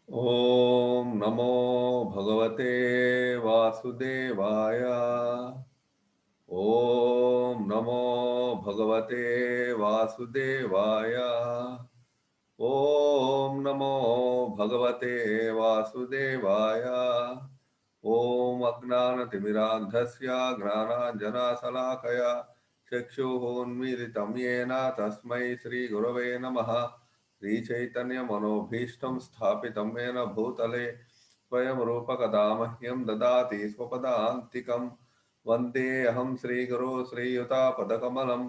ఓం నమో భగవతే వాసుదేవాయ. ఓం నమో భగవతే వాసుదేవాయ. ఓం నమో భగవతే వాసుదేవాయ. ఓం అజ్ఞానతిమిరాంధస్య జ్ఞానాంజనశలాకయ చక్షురున్మీలితం యేన తస్మై శ్రీగురవే నమః. श्रीचैतन्यमनोभीष्टं स्थापितं येन भूतले स्वयं रूपकदा मह्यं ददाति स्वपदान्तिकं। वन्देऽहं श्रीगुरो श्रीयुतापदकमलं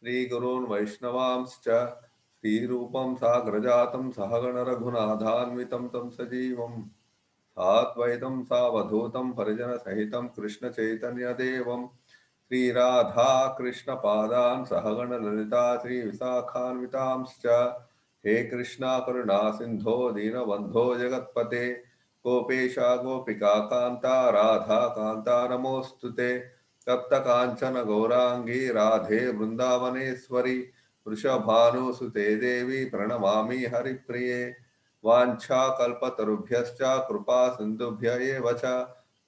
श्रीगुरून् वैष्णवांश्च श्रीरूपं साग्रजातं सहगणरघुनाथान्वितं तं सजीवं साद्वैतं सावधूतं परिजनसहितं कृष्णचैतन्यदेवं श्रीराधा कृष्णपादान् सहगणललिता श्रीविशाखान्वितांश्च। हे कृष्णा करुणा सिंधो दीनबंधो जगत्पते गोपेशा गोपिका कांता राधा कांता नमोस्तुते। तप्त कांचन गौरांगी राधे वृंदावनेश्वरी वृषभानुसुते देवी प्रणमामि हरिप्रिये। वाञ्छाकल्पतरुभ्यश्च कृपा सिन्धुभ्य एव च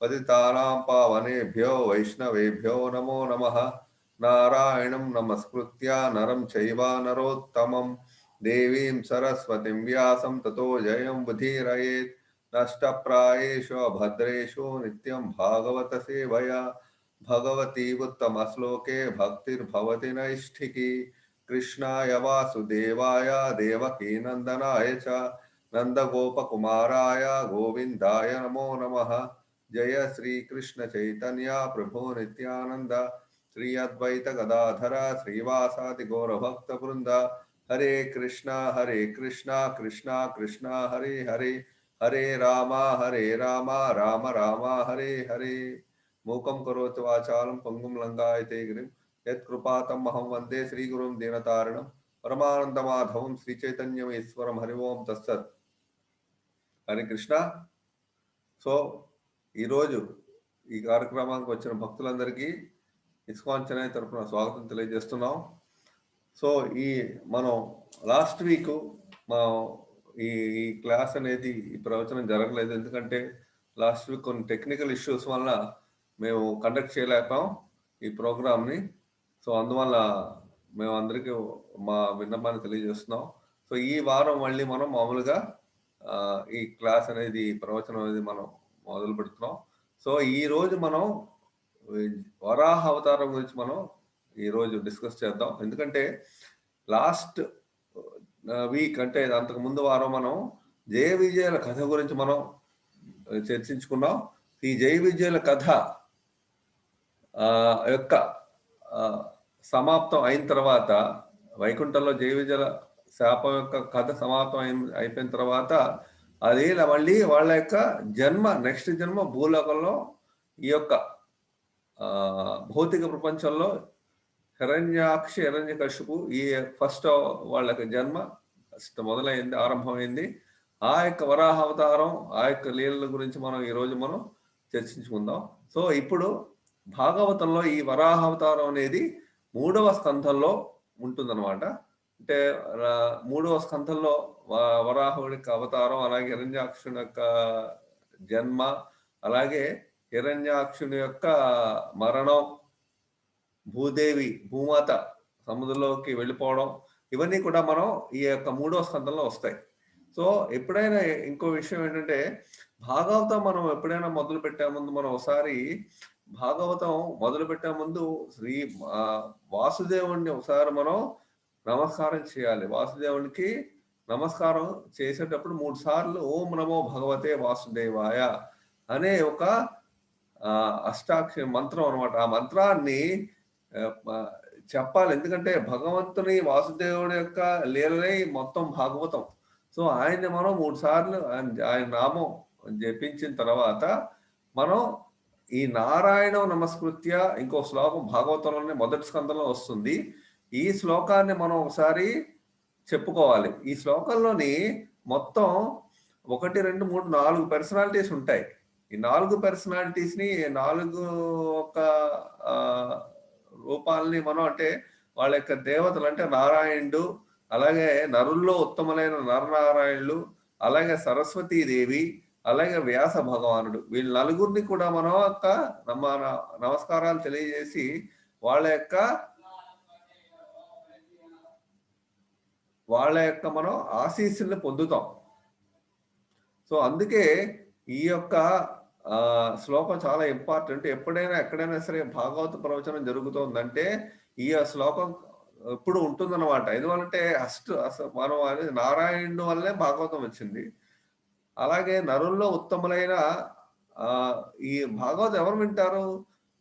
पतितानां पावनेभ्यो वैष्णवेभ्यो नमो नमः। नारायणं नमस्कृत्य नरं चैव नरोत्तमं देवीं सरस्वतीं व्यासं ततो जयमुदीरयेत्। नष्टप्रायेषु भद्रेषु नित्यं भागवत सेवया भगवती उत्तमश्लोके भक्तिर्भवति नैष्ठिकी। कृष्णाय वासुदेवाय देवकीनन्दनाय च नन्दगोपकुमाराय गोविन्दाय नमो नमः। जय श्रीकृष्ण चैतन्य प्रभु नित्यानन्द श्री अद्वैत गदाधर श्रीवासादि गौरभक्तवृन्द। हरे कृष्णा कृष्णा कृष्णा हरे हरे हरे राम राम राम हरे हरे। मूकं करोति वाचालं पंगुं लंघयते गिरिं यत्कृपातमहं वन्दे श्रीगुरुं दीनतारिणं परमानन्दमाधवं श्रीचैतन्यमीश्वरं। हरि ओं तत्सत्। హరే కృష్ణ. సో ఈరోజు ఈ కార్యక్రమానికి వచ్చిన భక్తులందరికీ ఇస్కాన్ చెన్నై తరఫున స్వాగతం తెలియజేస్తున్నాం. సో మనం లాస్ట్ వీక్ మా ఈ క్లాస్ అనేది ఈ ప్రవచనం జరగలేదు, ఎందుకంటే లాస్ట్ వీక్ కొన్ని టెక్నికల్ ఇష్యూస్ వల్ల మేము కండక్ట్ చేయలేకపోయాం ఈ ప్రోగ్రామ్ని. సో అందువల్ల మేము అందరికీ మా విన్నపాన్ని తెలియజేస్తున్నాం. సో ఈ వారం మళ్ళీ మనం మామూలుగా ఈ క్లాస్ అనేది ప్రవచనం అనేది మనం మొదలు పెడుతున్నాం. సో ఈరోజు మనం వరాహ అవతారం గురించి మనం ఈరోజు డిస్కస్ చేద్దాం. ఎందుకంటే లాస్ట్ వీక్ అంటే అంతకు ముందు వారం మనం జయ విజయుల కథ గురించి మనం చర్చించుకున్నాం. ఈ జయ విజయుల కథ యొక్క సమాప్తం అయిన తర్వాత, వైకుంఠంలో జయ విజయుల శాపం యొక్క కథ సమాప్తం అయిపోయిన తర్వాత అది మళ్ళీ వాళ్ళ యొక్క జన్మ, నెక్స్ట్ జన్మ భూలోకంలో ఈ యొక్క భౌతిక ప్రపంచంలో హిరణ్యాక్ష హిరణ్యకశిపు ఈ ఫస్ట్ వాళ్ళకి జన్మ ఫస్ట్ మొదలైంది, ఆరంభమైంది. ఆ యొక్క వరాహ అవతారం, ఆ యొక్క లీలల గురించి మనం ఈరోజు మనం చర్చించుకుందాం. సో ఇప్పుడు భాగవతంలో ఈ వరాహ అవతారం అనేది 3వ స్కంధంలో ఉంటుందన్నమాట. అంటే 3వ స్కంధంలో వరాహుడి యొక్క అవతారం, అలాగే హిరణ్యాక్షుని యొక్క జన్మ, అలాగే హిరణ్యాక్షుని యొక్క మరణం, భూదేవి భూమాత సముద్రంలోకి వెళ్ళిపోవడం, ఇవన్నీ కూడా మనం ఈ యొక్క 3వ స్కంధంలో వస్తాయి. సో ఎప్పుడైనా ఇంకో విషయం ఏంటంటే, భాగవతం మనం ఎప్పుడైనా మొదలు పెట్టే ముందు మనం ఒకసారి భాగవతం మొదలు పెట్టే ముందు శ్రీ వాసుదేవుడిని ఒకసారి మనం నమస్కారం చేయాలి. వాసుదేవునికి నమస్కారం చేసేటప్పుడు 3 సార్లు ఓం నమో భగవతే వాసుదేవాయ అనే ఒక అష్టాక్షరి మంత్రం అనమాట. ఆ మంత్రాన్ని చెప్పాలి. ఎందుకంటే భగవంతుని వాసుదేవుడి యొక్క లీలలే మొత్తం భాగవతం. సో ఆయన్ని మనం 3 సార్లు ఆయన నామం జపించిన తర్వాత మనం ఈ నారాయణం నమస్కృత్య ఇంకో శ్లోకం భాగవతంలోనే మొదటి స్కంధంలో వస్తుంది. ఈ శ్లోకాన్ని మనం ఒకసారి చెప్పుకోవాలి. ఈ శ్లోకంలోని మొత్తం 1, 2, 3, 4 పర్సనాలిటీస్ ఉంటాయి. ఈ 4 పర్సనాలిటీస్ని 4 ఒక రూపాలని మనం, అంటే వాళ్ళ యొక్క దేవతలు, అంటే నారాయణుడు, అలాగే నరుల్లో ఉత్తములైన నరనారాయణులు, అలాగే సరస్వతీదేవి, అలాగే వ్యాస భగవానుడు, వీళ్ళ నలుగురిని కూడా మనం మన నమస్కారాలు తెలియజేసి వాళ్ళ యొక్క మనం ఆశీస్సుల్ని పొందుతాం. సో అందుకే ఈ యొక్క శ్లోకం చాలా ఇంపార్టెంట్. ఎప్పుడైనా ఎక్కడైనా సరే భాగవత ప్రవచనం జరుగుతోందంటే ఈ శ్లోకం ఎప్పుడు ఉంటుందన్నమాట. ఎందువల్లంటే అసలు మనం అనేది నారాయణుడు వల్లే భాగవతం వచ్చింది. అలాగే నరుల్లో ఉత్తములైన ఈ భాగవతం ఎవరు వింటారు?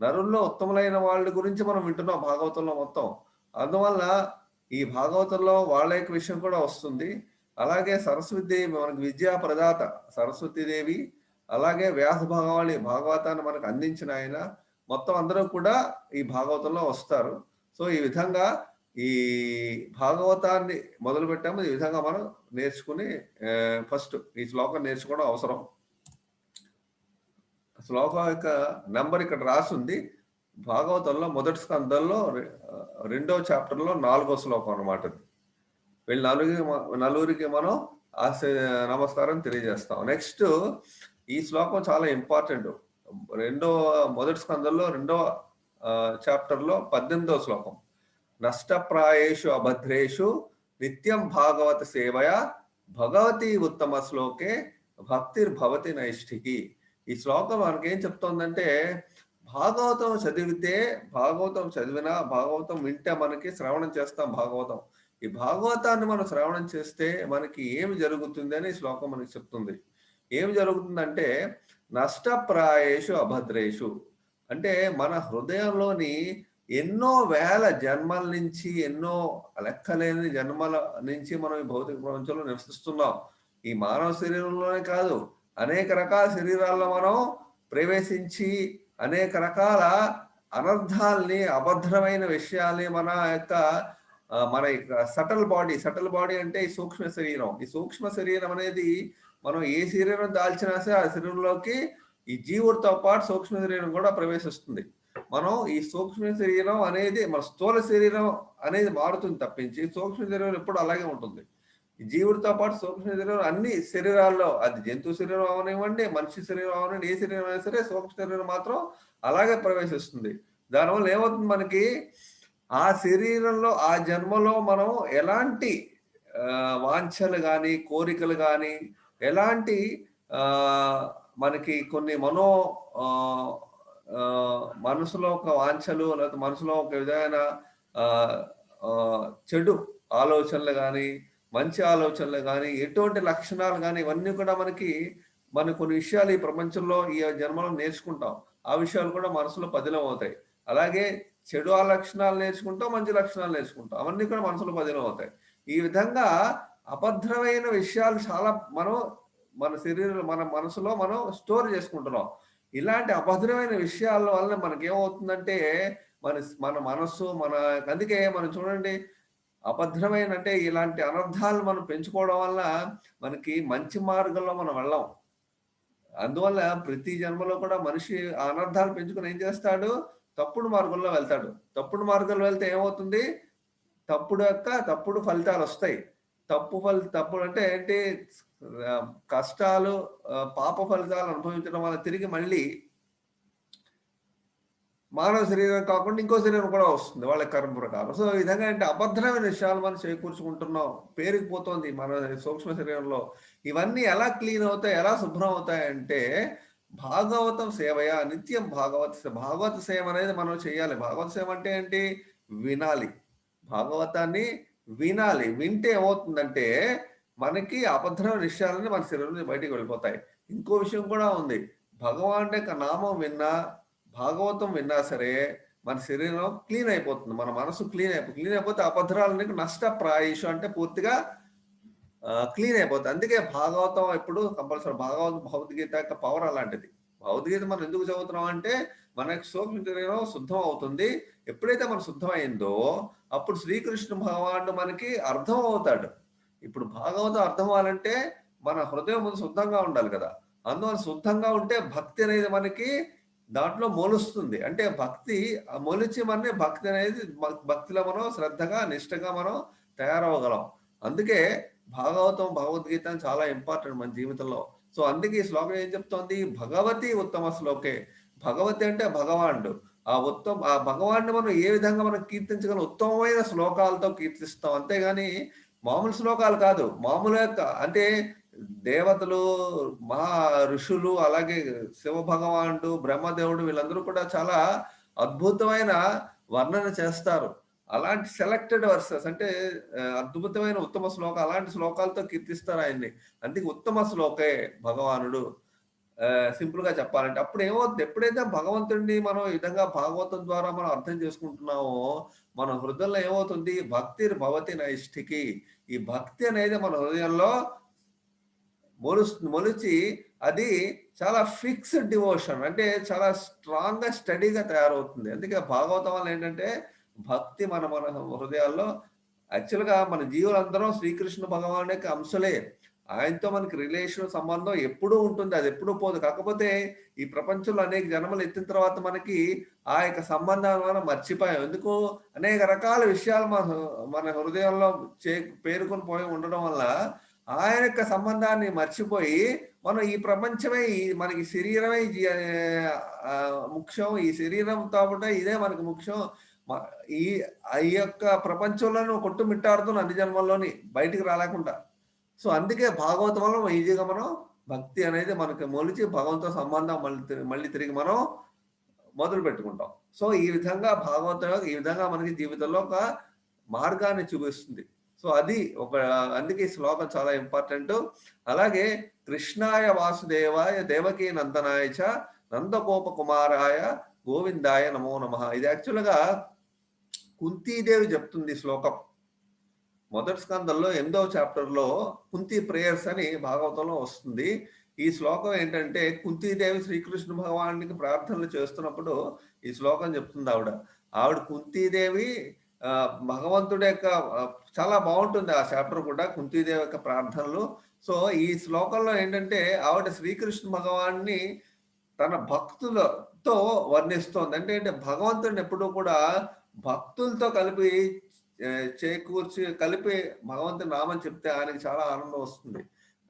నరుల్లో ఉత్తములైన వాళ్ళ గురించి మనం వింటున్నాం భాగవతంలో మొత్తం. అందువల్ల ఈ భాగవతంలో వాళ్ళ యొక్క విషయం కూడా వస్తుంది. అలాగే సరస్వతీదేవి మనకు విద్యా ప్రదాత సరస్వతీదేవి, అలాగే వ్యాస భగవాని భాగవతాన్ని మనకు అందించిన ఆయన, మొత్తం అందరూ కూడా ఈ భాగవతంలో వస్తారు. సో ఈ విధంగా ఈ భాగవతాన్ని మొదలు పెట్టాము. ఈ విధంగా మనం నేర్చుకుని ఫస్ట్ ఈ శ్లోకం నేర్చుకోవడం అవసరం. శ్లోకం యొక్క నెంబర్ ఇక్కడ రాసింది. భాగవతంలో మొదటి స్కందంలో 2వ చాప్టర్లో 4వ శ్లోకం అన్నమాట. వీళ్ళ నలుగురికి మనం నమస్కారం తెలియజేస్తాం. నెక్స్ట్ ఈ శ్లోకం చాలా ఇంపార్టెంట్. మొదటి స్కందంలో 2వ చాప్టర్లో 18వ శ్లోకం. నష్టప్రాయేషు అభద్రేషు నిత్యం భాగవత సేవయ భగవతి ఉత్తమ శ్లోకే భక్తిర్భవతి నైష్ఠికి. ఈ శ్లోకం మనకేం చెప్తోందంటే భాగవతం చదివినా భాగవతం వింటే మనకి శ్రవణం చేస్తాం భాగవతం. ఈ భాగవతాన్ని మనం శ్రవణం చేస్తే మనకి ఏమి జరుగుతుంది అని శ్లోకం మనకి చెప్తుంది. ఏమి జరుగుతుందంటే నష్టప్రాయేషు అభద్రేషు అంటే మన హృదయంలోని ఎన్నో వేల జన్మల నుంచి, ఎన్నో లెక్కలేని జన్మల నుంచి మనం ఈ భౌతిక ప్రపంచంలో నివసిస్తున్నాం. ఈ మానవ శరీరంలోనే కాదు, అనేక రకాల శరీరాల్లో మనం ప్రవేశించి అనేక రకాల అనర్థాల్ని, అభద్రమైన విషయాల్ని మన సటల్ బాడీ అంటే ఈ సూక్ష్మ శరీరం. ఈ సూక్ష్మ శరీరం అనేది మనం ఏ శరీరం దాల్చినా సరే ఆ శరీరంలోకి ఈ జీవుడితో పాటు సూక్ష్మ శరీరం కూడా ప్రవేశిస్తుంది. మనం ఈ సూక్ష్మ శరీరం అనేది మన స్థూల శరీరం అనేది మారుతుంది తప్పించి సూక్ష్మ శరీరం ఎప్పుడు అలాగే ఉంటుంది. ఈ జీవుడితో పాటు సూక్ష్మ శరీరం అన్ని శరీరాల్లో, అది జంతు శరీరం అవనివ్వండి, మనిషి శరీరం అవనివ్వండి, ఏ శరీరం అయినా సరే సూక్ష్మ శరీరం మాత్రం అలాగే ప్రవేశిస్తుంది. దానివల్ల ఏమవుతుంది, మనకి ఆ శరీరంలో ఆ జన్మలో మనం ఎలాంటి వాంఛలు కానీ, కోరికలు కానీ, ఎలాంటి మనకి కొన్ని మనసులో ఒక వాంఛలు, లేకపోతే మనసులో ఒక విధమైన చెడు ఆలోచనలు కానీ, మంచి ఆలోచనలు కానీ, ఎటువంటి లక్షణాలు కానీ, ఇవన్నీ కూడా మన కొన్ని విషయాలు ఈ ప్రపంచంలో ఈ జన్మలో నేర్చుకుంటాం. ఆ విషయాలు కూడా మనసులో పదిలం అవుతాయి. అలాగే చెడు లక్షణాలు నేర్చుకుంటాం, మంచి లక్షణాలు నేర్చుకుంటాం, అవన్నీ కూడా మనసులో పదిలం అవుతాయి. ఈ విధంగా అభద్రమైన విషయాలు చాలా మన శరీరంలో, మన మనసులో మనం స్టోర్ చేసుకుంటున్నాం. ఇలాంటి అభద్రమైన విషయాల వల్ల మనకేమవుతుందంటే మన మనస్సు అందుకే మనం చూడండి, అభద్రమైన అంటే ఇలాంటి అనర్థాలు మనం పెంచుకోవడం వల్ల మనకి మంచి మార్గంలో మనం వెళ్ళాం. అందువల్ల ప్రతి జన్మలో కూడా మనిషి ఆ అనర్థాలు పెంచుకుని ఏం చేస్తాడు, తప్పుడు మార్గంలో వెళ్తాడు. తప్పుడు మార్గంలో వెళ్తే ఏమవుతుంది, తప్పుడు ఫలితాలు వస్తాయి. తప్పుడు అంటే ఏంటి, కష్టాలు, పాప ఫలితాలు అనుభవించడం వల్ల తిరిగి మళ్ళీ మానవ శరీరం కాకుండా ఇంకో శరీరం కూడా వస్తుంది వాళ్ళ కర్మ ప్రకారం. సో ఈ విధంగా అంటే అభద్రమైన విషయాలు మనం చేకూర్చుకుంటున్నాం, పేరుకుపోతుంది మన సూక్ష్మ శరీరంలో. ఇవన్నీ ఎలా క్లీన్ అవుతాయి, ఎలా శుభ్రం అవుతాయంటే భాగవతం సేవయ నిత్యం భాగవత సేవ అనేది మనం చేయాలి. భాగవత సేవ అంటే ఏంటి, వినాలి, భాగవతాన్ని వినాలి. వింటే ఏమవుతుందంటే మనకి అభద్రమైన విషయాలని మన శరీరం నుంచి బయటికి వెళ్ళిపోతాయి. ఇంకో విషయం కూడా ఉంది, భగవాన్ యొక్క నామం విన్నా, భాగవతం విన్నా సరే మన శరీరం క్లీన్ అయిపోతుంది, మన మనసు క్లీన్ అయిపోతే అభద్రాలని నష్టప్రాయేషు అంటే పూర్తిగా క్లీన్ అయిపోతుంది. అందుకే భాగవతం ఎప్పుడు కంపల్సరీ, భగవద్గీత యొక్క పవర్ అలాంటిది. భగవద్గీత మనం ఎందుకు చదువుతున్నాం అంటే మనకి సూక్ష్మ శరీరం శుద్ధం అవుతుంది. ఎప్పుడైతే మనం శుద్ధం అయిందో అప్పుడు శ్రీకృష్ణ భగవానుడు మనకి అర్థం అవుతాడు. ఇప్పుడు భాగవతం అర్థం అవ్వాలంటే మన హృదయం ముందు శుద్ధంగా ఉండాలి కదా. అందువల్ల శుద్ధంగా ఉంటే భక్తి అనేది మనకి దాంట్లో మొలుస్తుంది. అంటే భక్తి మొలిచి భక్తి అనేది భక్తిలో మనం శ్రద్ధగా నిష్టగా మనం తయారవ్వగలం. అందుకే భాగవతం, భగవద్గీత చాలా ఇంపార్టెంట్ మన జీవితంలో. సో, అందుకే ఈ శ్లోకం ఏం చెప్తోంది? భగవతి ఉత్తమ శ్లోకే. భగవతి అంటే భగవానుడు. ఆ భగవానుడిని మనం ఏ విధంగా మనం కీర్తించగలం? ఉత్తమమైన శ్లోకాలతో కీర్తిస్తాం. అంతేగాని మామూలు శ్లోకాలు కాదు. మామూలుగా అంటే దేవతలు, మహా ఋషులు, అలాగే శివ భగవానుడు, బ్రహ్మదేవుడు వీళ్ళందరూ కూడా చాలా అద్భుతమైన వర్ణన చేస్తారు. అలాంటి సెలెక్టెడ్ వర్సెస్ అంటే అద్భుతమైన ఉత్తమ శ్లోకాలు అలాంటి శ్లోకాలతో కీర్తిస్తారు ఆయన్ని. అందుకే ఉత్తమ శ్లోకే భగవానుడు. సింపుల్‌గా చెప్పాలంటే. అప్పుడు ఏమవుద్ది ఎప్పుడైతే భగవంతుడిని మనం ఈ విధంగా భాగవతం ద్వారా మనం అర్థం చేసుకుంటున్నామో, మన హృదయంలో ఏమవుతుంది భక్తిర్భవతి నైష్ఠికి. ఈ భక్తి అనేది మన హృదయంలో మొలిచి అది చాలా ఫిక్స్డ్ డివోషన్. అంటే చాలా స్ట్రాంగ్‌గా, స్టడీగా తయారవుతుంది. అందుకే భాగవతం వల్ల ఏంటంటే భక్తి మన మన హృదయాల్లో యాక్చువల్‌గా మన జీవులందరం శ్రీకృష్ణ భగవానుడి యొక్క అంశలే. ఆయనతో మనకి రిలేషన్ సంబంధం ఎప్పుడూ ఉంటుంది. అది ఎప్పుడూ పోదు. కాకపోతే ఈ ప్రపంచంలో అనేక జన్మలు ఎత్తిన తర్వాత మనకి ఆ యొక్క సంబంధాన్ని మనం మర్చిపోయాం. ఎందుకు? అనేక రకాల విషయాలు మన హృదయంలో పేరుకొని పోయి ఉండడం వల్ల ఆయన యొక్క సంబంధాన్ని మర్చిపోయి మనం ఈ ప్రపంచమే మనకి శరీరమే ముఖ్యం. ఈ శరీరంతో పాటు ఇదే మనకు ముఖ్యం. మ ఈ ఈ యొక్క ప్రపంచంలోను కొట్టుమిట్టాడుతున్న అన్ని జన్మల్లోని బయటికి రాలేకుండా. సో, అందుకే భాగవతం వల్ల ఈజీగా మనం భక్తి అనేది మనకు మొలిచి భగవంతుతో సంబంధం మళ్ళీ తిరిగి మనం మొదలుపెట్టుకుంటాం. సో, ఈ విధంగా భాగవతం ఈ విధంగా మనకి జీవితంలో ఒక మార్గాన్ని చూపిస్తుంది. సో, అది అందుకే ఈ శ్లోకం చాలా ఇంపార్టెంటు. అలాగే కృష్ణాయ వాసుదేవాయ దేవకీ నందనాయ చ నందగోప కుమారాయ గోవిందాయ నమో నమః. ఇది యాక్చువల్‌గా కుంతీదేవి చెప్తుంది ఈ శ్లోకం. మొదటి స్కందంలో 8వ చాప్టర్‌లో కుంతి ప్రేయర్స్ అని భాగవతంలో వస్తుంది. ఈ శ్లోకం ఏంటంటే కుంతీదేవి శ్రీకృష్ణ భగవానుడికి ప్రార్థనలు చేస్తున్నప్పుడు ఈ శ్లోకం చెప్తుంది ఆవిడ. ఆవిడ కుంతీదేవి భగవంతుడి యొక్క చాలా బావుంటుంది ఆ చాప్టర్ కూడా కుంతీదేవి యొక్క ప్రార్థనలు. సో, ఈ శ్లోకంలో ఏంటంటే ఆవిడ శ్రీకృష్ణ భగవానుడిని తన భక్తులతో వర్ణిస్తోంది. అంటే భగవంతుడిని ఎప్పుడూ కూడా భక్తులతో కలిపి చేకూర్చి కలిపి భగవంతుని నామం చెప్తే ఆయనకి చాలా ఆనందం వస్తుంది.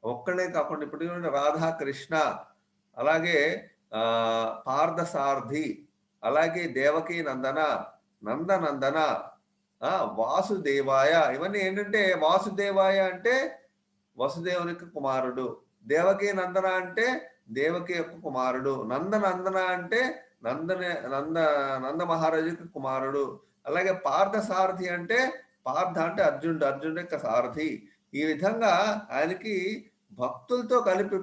ఒక్కడే కాకుండా ఇప్పుడు చూడండి రాధా కృష్ణ, అలాగే పార్థసారథి, అలాగే దేవకీ నందన, నందనందన, వాసుదేవాయ ఇవన్నీ ఏంటంటే వాసుదేవాయ అంటే వసుదేవుని యొక్క కుమారుడు, దేవకీ నందన అంటే దేవకి యొక్క కుమారుడు, నందనందన అంటే నంద మహారాజు యొక్క కుమారుడు, అలాగే పార్థసారథి అంటే పార్థ అంటే అర్జునుడు యొక్క సారథి. ఈ విధంగా ఆయనకి భక్తులతో కలిపి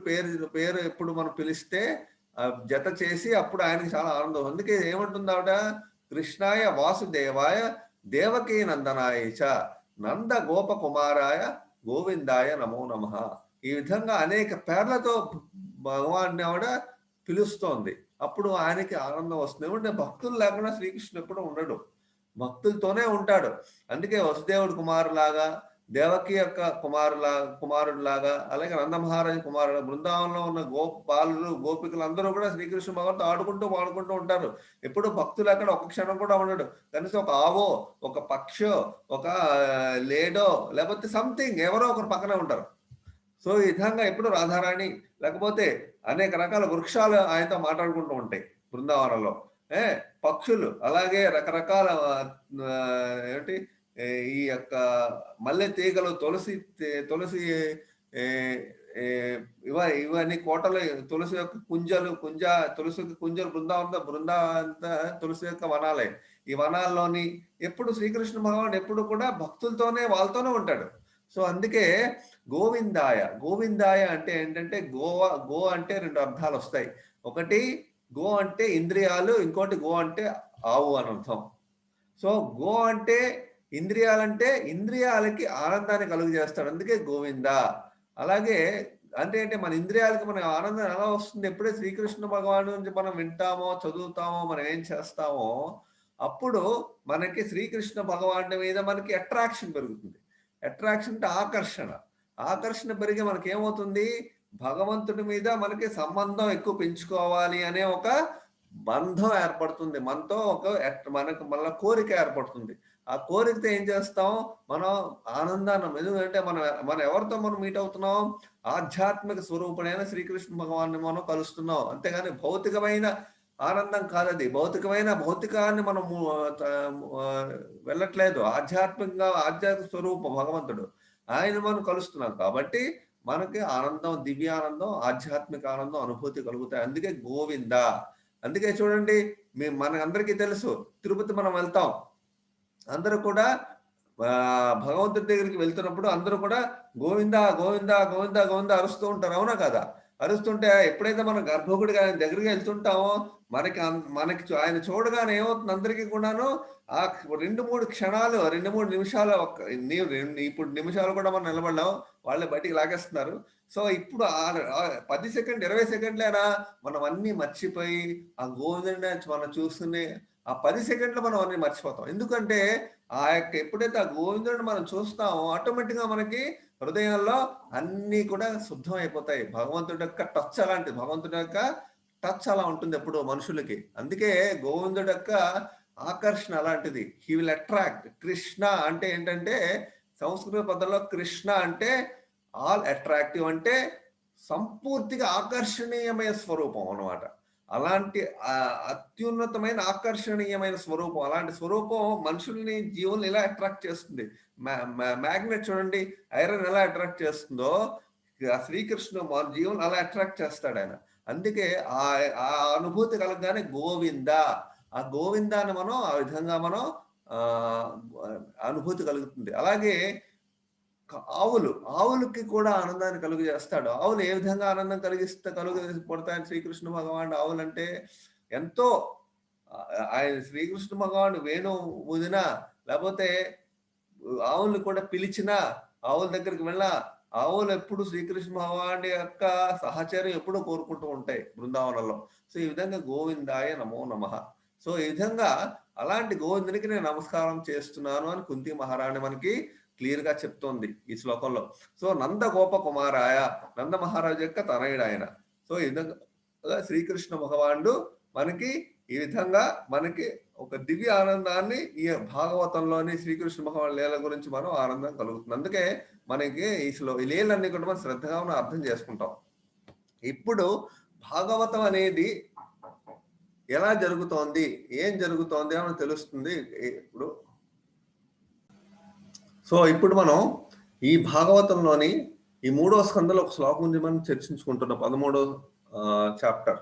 పేరు ఎప్పుడు మనం పిలిస్తే జత చేసి అప్పుడు ఆయనకి చాలా ఆనందం. అందుకే ఏమంటుంది ఆవిడ కృష్ణాయ వాసుదేవాయ దేవకీ నందనాయ చ నంద గోప కుమారాయ గోవిందాయ నమో నమః. ఈ విధంగా అనేక పేర్లతో భగవాన్ని ఆవిడ పిలుస్తోంది. అప్పుడు ఆయనకి ఆనందం వస్తుంది. ఏమంటే భక్తులు లేకుండా శ్రీకృష్ణుడు ఎప్పుడు ఉండడు. భక్తులతోనే ఉంటాడు. అందుకే వసుదేవుడు కుమారులాగా, దేవకి యొక్క కుమారుడిలాగా, అలాగే నందమహారాజు కుమారుడు బృందావనంలో ఉన్న బాలులు, గోపికలు అందరూ కూడా శ్రీకృష్ణ భగవంతుడు ఆడుకుంటూ, పాడుకుంటూ ఉంటారు. ఎప్పుడు భక్తులు అక్కడ ఒక క్షణం కూడా ఉండడు. కనీసం ఒక ఆవో, ఒక పక్షో, ఒక లేడో లేకపోతే సంథింగ్ ఎవరో ఒకరు పక్కనే ఉంటారు. సో, ఈ విధంగా ఎప్పుడు రాధారాణి లేకపోతే అనేక రకాల వృక్షాలు ఆయనతో మాట్లాడుకుంటూ ఉంటాయి బృందావనంలో. పక్షులు అలాగే రకరకాల ఏంటి ఈ యొక్క మల్లె తీగలు, తులసి ఇవన్నీ కోటలు, తులసి యొక్క తులసి కుంజలు బృందావంతా తులసి యొక్క వనాలే. ఈ వనాల్లోని ఎప్పుడు శ్రీకృష్ణ భగవానుడు ఎప్పుడు కూడా భక్తులతోనే వాళ్ళతోనే ఉంటాడు. సో, అందుకే గోవిందాయ అంటే ఏంటంటే గో అంటే 2 అర్థాలు వస్తాయి. ఒకటి గో అంటే ఇంద్రియాలు, ఇంకోటి గో అంటే ఆవు అని అర్థం. సో, గో అంటే ఇంద్రియాలంటే ఇంద్రియాలకి ఆనందాన్ని కలుగజేస్తాడు. అందుకే గోవింద. అలాగే అంటే మన ఇంద్రియాలకి మన ఆనందం ఎలా వస్తుంది? ఎప్పుడైతే శ్రీకృష్ణ భగవాను నుంచి మనం వింటామో, చదువుతామో, మనం ఏం చేస్తామో అప్పుడు మనకి శ్రీకృష్ణ భగవానుడి మీద మనకి అట్రాక్షన్ పెరుగుతుంది. అట్రాక్షన్ అంటే ఆకర్షణ. ఆకర్షణ పెరిగి మనకేమవుతుంది? భగవంతుడి మీద మనకి సంబంధం ఎక్కువ పెంచుకోవాలి అనే ఒక బంధం ఏర్పడుతుంది. మనతో మనకు మళ్ళా కోరిక ఏర్పడుతుంది. ఆ కోరికతో ఏం చేస్తాం, మనం ఆనందాన్ని, ఎందుకంటే మనం ఎవరితో మనం మీట్ అవుతున్నాం, ఆధ్యాత్మిక స్వరూపుడైన శ్రీకృష్ణ భగవాన్ని మనం కలుస్తున్నాం. అంతేగాని భౌతికమైన ఆనందం కాదది. భౌతికాన్ని మనం వెళ్ళట్లేదు. ఆధ్యాత్మికంగా ఆధ్యాత్మిక స్వరూపం భగవంతుడు. ఆయన మనం కలుస్తున్నాం కాబట్టి మనకి ఆనందం, దివ్యానందం, ఆధ్యాత్మిక ఆనందం అనుభూతి కలుగుతాయి. అందుకే గోవింద. అందుకే చూడండి, మనందరికీ తెలుసు, తిరుపతి మనం వెళ్తాం. అందరూ కూడా భగవంతుడి దగ్గరికి వెళ్తున్నప్పుడు అందరూ కూడా గోవింద, గోవింద, గోవింద, గోవింద అరుస్తూ ఉంటారు. అవునా కాదా? అరుస్తుంటే ఎప్పుడైతే మనం గర్భగుడికి ఆయన దగ్గరికి వెళ్తుంటామో మనకి ఆయన చూడగానే ఏమవుతుంది, అందరికీ కూడాను ఆ 2, 3 క్షణాలు, 2, 3 నిమిషాలు, ఇప్పుడు నిమిషాలు కూడా మనం నిలబడలేం. వాళ్ళే బయటికి లాగేస్తున్నారు. సో, ఇప్పుడు 10 సెకండ్, 20 సెకండ్లేనా మనం అన్నీ మర్చిపోయి ఆ గోవిందుడిని మనం చూస్తూనే ఆ 10 సెకండ్‌లో మనం అన్నీ మర్చిపోతాం. ఎందుకంటే ఎప్పుడైతే ఆ గోవిందుడిని మనం చూస్తామో ఆటోమేటిక్‌గా మనకి హృదయంలో అన్నీ కూడా శుద్ధం అయిపోతాయి. భగవంతుడి యొక్క టచ్ అలాంటిది. భగవంతుడి యొక్క టచ్ అలా ఉంటుంది ఎప్పుడూ మనుషులకి. అందుకే గోవిందుడి యొక్క ఆకర్షణ అలాంటిది. He will attract. కృష్ణ అంటే ఏంటంటే, సంస్కృత పదంలో కృష్ణ అంటే ఆల్ అట్రాక్టివ్, అంటే సంపూర్తిగా ఆకర్షణీయమైన స్వరూపం అన్నమాట. అలాంటి అత్యున్నతమైన ఆకర్షణీయమైన స్వరూపం. అలాంటి స్వరూపం మనుషుల్ని, జీవుల్ని ఎలా అట్రాక్ట్ చేస్తుంది. మ్యాగ్నెట్ చూడండి, ఐరన్ ఎలా అట్రాక్ట్ చేస్తుందో, శ్రీకృష్ణుడు మన జీవులను అలా అట్రాక్ట్ చేస్తాడాయన. అందుకే ఆ ఆ అనుభూతి కలగగానే గోవింద, ఆ గోవిందాన్ని మనం ఆ విధంగా మనం ఆహ్, అనుభూతి కలుగుతుంది. అలాగే ఆవులకి కూడా ఆనందాన్ని కలుగజేస్తాడు. ఆవులు ఏ విధంగా ఆనందం కలుగజేయబడతాయని శ్రీకృష్ణ భగవానుడు, ఆవులంటే ఎంతో ఆయన శ్రీకృష్ణ భగవానుడు వేణువు ఊదినా, లేపోతే ఆవుల్ని కూడా పిలిచినా, ఆవుల దగ్గరికి వెళ్ళినా, ఆవులు ఎప్పుడు శ్రీకృష్ణ భగవానుడి యొక్క సహచర్యం ఎప్పుడూ కోరుకుంటూ ఉంటాయి బృందావనంలో. సో, ఈ విధంగా గోవిందాయ నమో నమః. సో, ఈ విధంగా అలాంటి గోవిందునికి నేను నమస్కారం చేస్తున్నాను అని కుంతి మహారాణి మనకి క్లియర్‌గా చెప్తోంది ఈ శ్లోకంలో. సో, నంద గోప కుమారాయ, నంద మహారాజు యొక్క తనయుడాయన. సో, ఈ విధంగా శ్రీకృష్ణ భగవానుడు మనకి ఈ విధంగా మనకి ఒక దివ్య ఆనందాన్ని ఈ భాగవతంలోని శ్రీకృష్ణ భగవాన్ లీల గురించి మనం ఆనందం కలుగుతుంది. అందుకే మనకి ఈ లీలన్నీ కూడా మనం శ్రద్ధగా మనం అర్థం చేసుకుంటాం. ఇప్పుడు భాగవతం అనేది ఎలా జరుగుతోంది, ఏం జరుగుతోంది అని తెలుస్తుంది ఇప్పుడు. సో, ఇప్పుడు మనం ఈ భాగవతంలోని ఈ 3వ స్కంధంలో ఒక శ్లోకం గురించి మనం చర్చించుకుంటున్నాం. 13వ చాప్టర్